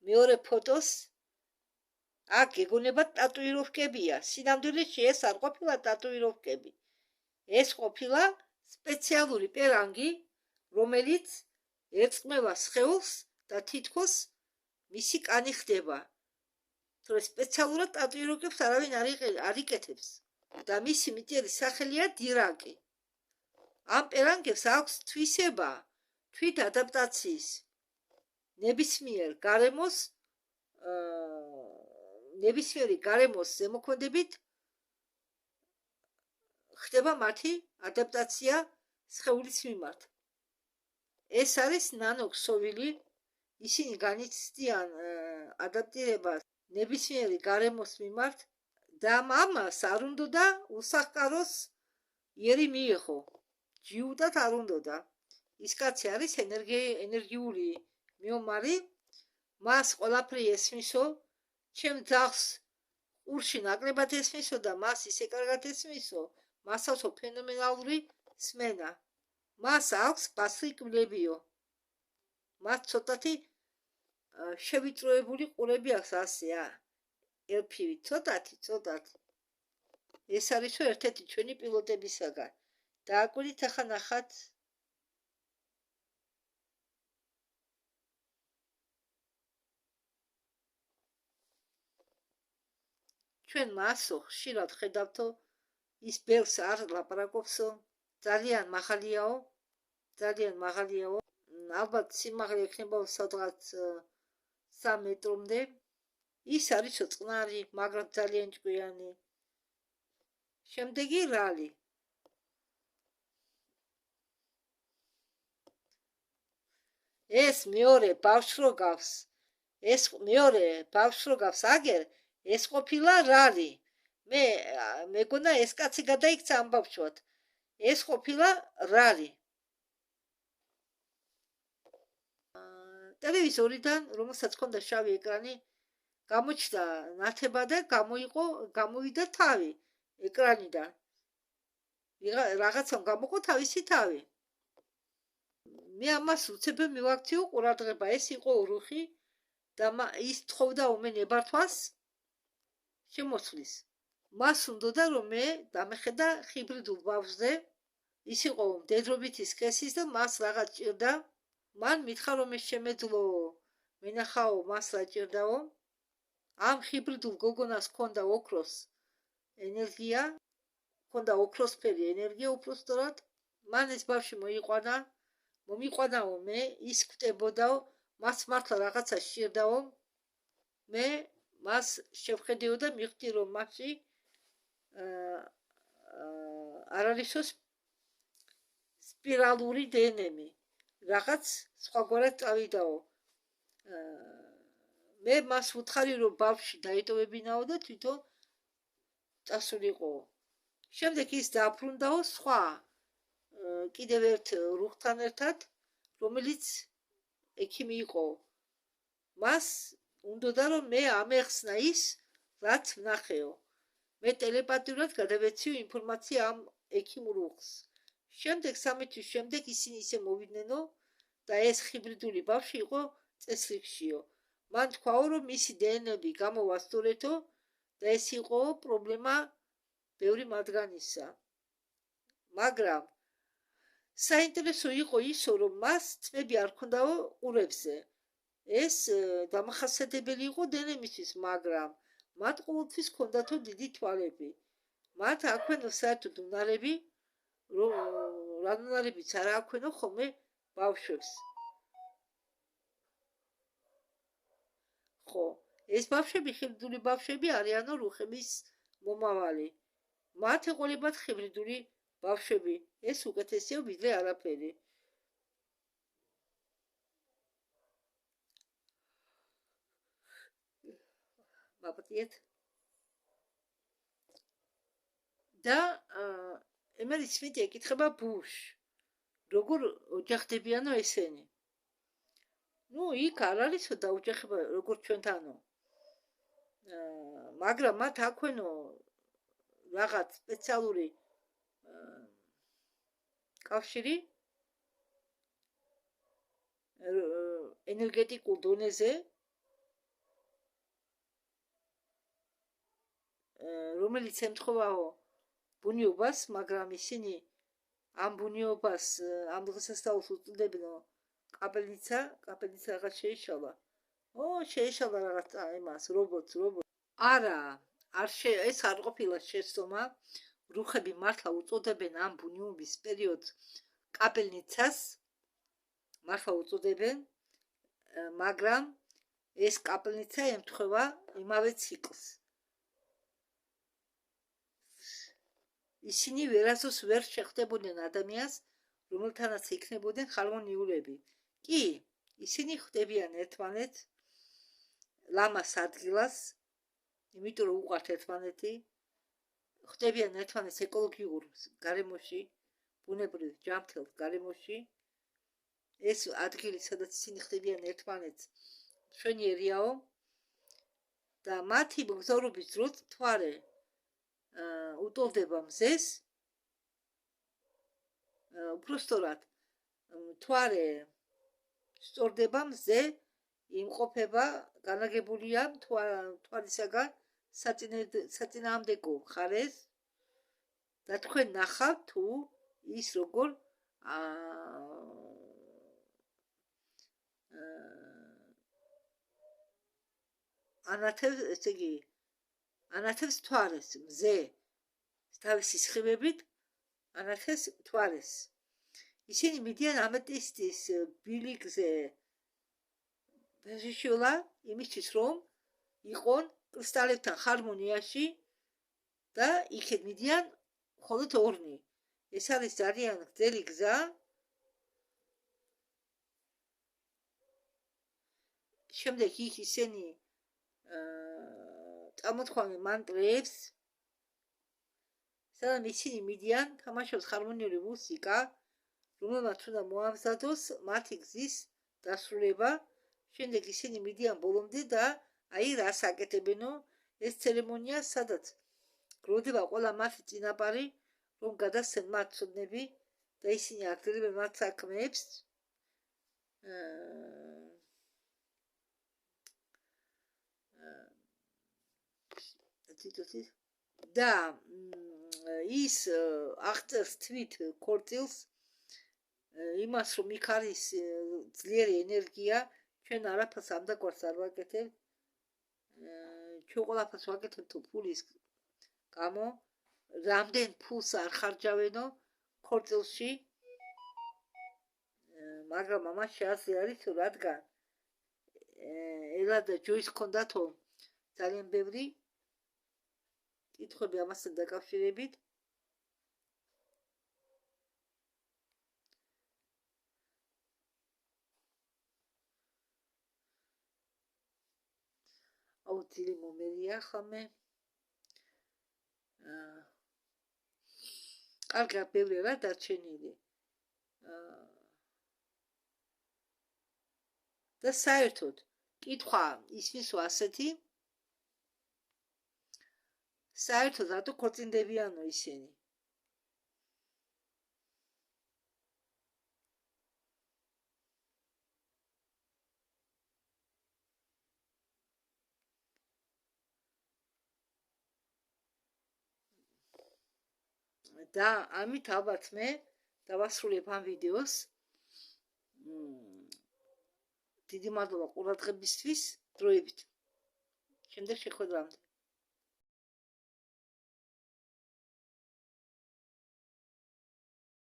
მეორე ფოტოს. აქ გეგონება ტატუიროვკებია. სინამდვილეში ეს არ ყოფილა ტატუიროვკები. ეს ყოფილა სპეციალური პერანგი, რომელიც ერწყმება სხეულს და თითქოს მისი კანი ხდება. თორე სპეციალურად ტატუიროვკებს არავინ არ იკეთებს. და მისი მიტერი სახელია დირაკი. ამ პერანგებს აქვს თვისება, თვით ადაპტაციის. ნებისმიერი გარემოს ზემოქმედებით ხდება მათი ადაპტაცია სხეულის მიმართ. ეს არის ნანოქსოვილი, ისინი განიცდიან ადაპტირებას ნებისმიერი გარემოს მიმართ და ამას არ უნდოდა უსახკაროს იერი მიიღო. ჯიუდად არ უნდოდა. ის კაცი არის ენერგიული მიომარი, მას ყველაფერი ესმისო, ჩემ ძაღლს ყურში ნაკლებად ესმისო და მას ისე კარგად ესმისო, მას აქვს ფენომენალური სმენა. მას აქვს ბასრი კბილებიო. მას ცოტათი შევიწროებული ყურები აქვს ასეა. ელფივი, ცოტათი. ეს არისო ერთ-ერთი ჩვენი პილოტებისაგან. დააკვირდით ახლა ნახათ. ჩვენ მასო ხშირად ხედავთო, ის ბევრს არ ლაპარაკობსო, ძალიან მაღალიაო. ალბათ სიმაღლე ექნებაო სადღაც 3 მეტრომდე. ის არისო წყნარი, მაგრამ ძალიან ჭკვიანი. შემდეგი რალი. ეს მეორე ბავშვს რო გავს აგერ, ეს ყოფილა რალი. მეგონა ეს კაცი გადაიქცა ამ ბავშვად. ეს ყოფილა რალი. ტელევიზორიდან, რომელსაც ჰქონდა შავი ეკრანი, გამოჩნდა ნათება და გამოვიდა თავი ეკრანიდან. რაღაცამ გამოყო თავისი თავი. მე ამას უცებ მივაქციო ყურადღება. ეს იყო რუხი და ის თხოვდა მე ნებართვას შემოსვლის. მას უნდოდა რომ მე დამეხედა ჰიბრიდულ ბავშვზე. ის იყო მდედრობითი სქესის და მას რაღაც ჭირდა. მან მითხრა რომ ეს შემეძლო, მენახაო, მას რა ჭირდაო. ამ ჰიბრიდულ გოგონას ჰქონდა ოქროს ენერგია, ჰქონდა ოქროსფერი ენერგია უпростоრად. მან ეს ბავშვი მომიყვანაო მე, ის კვდებოდაო, მას მართლა რაღაცა სჭირდაო. მე მას შევხედეო და მივხვდი რომ მასში არ არისო სპირალური დნმ. რაღაც სხვაგვარად წავიდაო. მე მას ვუთხარი რომ ბავშვი დაეტოვებინაო და თვითონ წასულიყო. შემდეგ ის დააბრუნდაო სხვა კიდევ ერთ რუხთან ერთად, რომელიც ექიმი იყო. მას უნდოდა რომ მე ამეხსნა ის, რაც ვნახეო. მე ტელეპათიურად გადავეციო ინფორმაცია ამ ექიმ რუხს. შემდეგ 3 თვის შემდეგ ისინი ისე მოვიდნენ და ეს ჰიბრიდული ბავშვი იყო წესრიგშიო. მან თქვაო რომ მისი დნმ-ები გამოვა სწორედო და ეს იყო პრობლემა ბევრი მათგანისა. მაგრამ საინტერესო იყო ისო რომ მას წმები არ ჰქონდაო ყურებზე. ეს დამახასიათებელი იყო დნმ-ისთვის, მაგრამ მათ ყოველთვის ჰქონდათო დიდი თვალები. მათ აქვენო საერთოდ უნარები, რა უნარებიც არ აქვენო ხოლმე ბავშვებს. ხო, ეს ბავშვები, ჰიბრიდული ბავშვები არიანო რუხების მომავალი. მათ ეყოლებათ ჰიბრიდული ბავშვები. ეს უკეთესია ვიდრე არაფერი. მაპატიეთ. და ემერი სმიტი ეკითხება ბუშ. როგორ ოჯახდებიანო ესენი? ნუ იქ არ არისო დაუჯახება როგორც ჩვენთანო. მაგრამ მათ აქვენო რაღაც სპეციალური კავშირი ენერგეტიკულ დონეზე, რომელიც ემთხოვაო ბუნიობას, მაგრამ ისინი ამ ბუნიობას ამ დღესასწაულს უწოდებნო კაპელნიცა რაღაც შეიშალა. შეიშალა რაღაც იმას, რობოტს. არა, ეს არ ყოფილა შეცდომა. რუხები მართლა უწოდებენ ამ ბუნიობის პერიოდს კაპელნიცას, მართლა უწოდებენ, მაგრამ ეს კაპელნიცა ემთხვევა იმავე ციკლს. ისინი ვერასდროს ვერ შეხვდებოდნენ ადამიანს, რომელთანაც იქნებოდნენ ჰარმონიულები. კი, ისინი ხვდებიან ერთმანეთს, ლამას ადგილას, იმიტომ რომ უყვართ ერთმანეთი, ხვდებიან ერთმანეთს ეკოლოგიურ გარემოში, ბუნებრივ ჯანმრთელ გარემოში. ეს ადგილი, სადაც ისინი ხვდებიან ერთმანეთს, მშვენიერიაო და მათი მგზავრობის დროს მთვარე უტოლდება მზეს, უпростоრად მთვარე სწორდება მზე, იმყოფება, განაგებულია მთვარისაგან საწინააღმდეგო მხარეს და თქვენ ნახავთ თუ ის როგორ ანათებს, ესე იგი, ანათებს მთვარეს, მზე თავისი სხივებით ანათებს მთვარეს. ისინი მიდიან ამეტისტის ბილიკზე ბეჟიშულა, იმისთვის რომ იყონ კრისტალებთან ჰარმონიაში და იქეთ მიდიან მხოლოდ ორნი. ეს არის ძალიან გრძელი გზა. შემდეგ იქ ისინი წამოთქვამენ მანტრებს, სადაც ისინი მიდიან, თამაშობს ჰარმონიული მუსიკა, რომელმაც უნდა მოამზადოს მათი გზის დასრულება. შემდეგ ისინი მიდიან ბოლომდე და აი რას აკეთებენო, ეს ცერემონია, სადაც გროვდება ყველა მათი წინაპარი, რომ გადასცენ მათ ცოდნები და ისინი აგრძელებენ მათ საქმეებს. და ის აღწერს თვით ქორწილს, იმას რომ იქ არის ძლიერი ენერგია, ჩვენ არაფერს ამდაგვარს არ ვაკეთებთ, ჩვენ ყველაფერს ვაკეთებთ ფულის გამო, რამდენ ფულს არ ხარჯავენო ქორწილში, მაგრამ ამას შეაძლია არის, რადგან ელა და ჯოის ჰქონდათო ძალიან ბევრი კითხვები ამასთან დაკავშირებით. აუცილი მომერია ხამე. კარგია, ბევრი რა დარჩენილი. და საერთოდ კითხვა ისმისო ასეთი, საერთოდ რატო ქორწინდებიანო ისინი? და ამით ალბათ მე დავასრულებ ამ ვიდეოს. დიდი მადლობა ყურადღებისთვის, დროებით. შემდეგ შეხვედრამდე.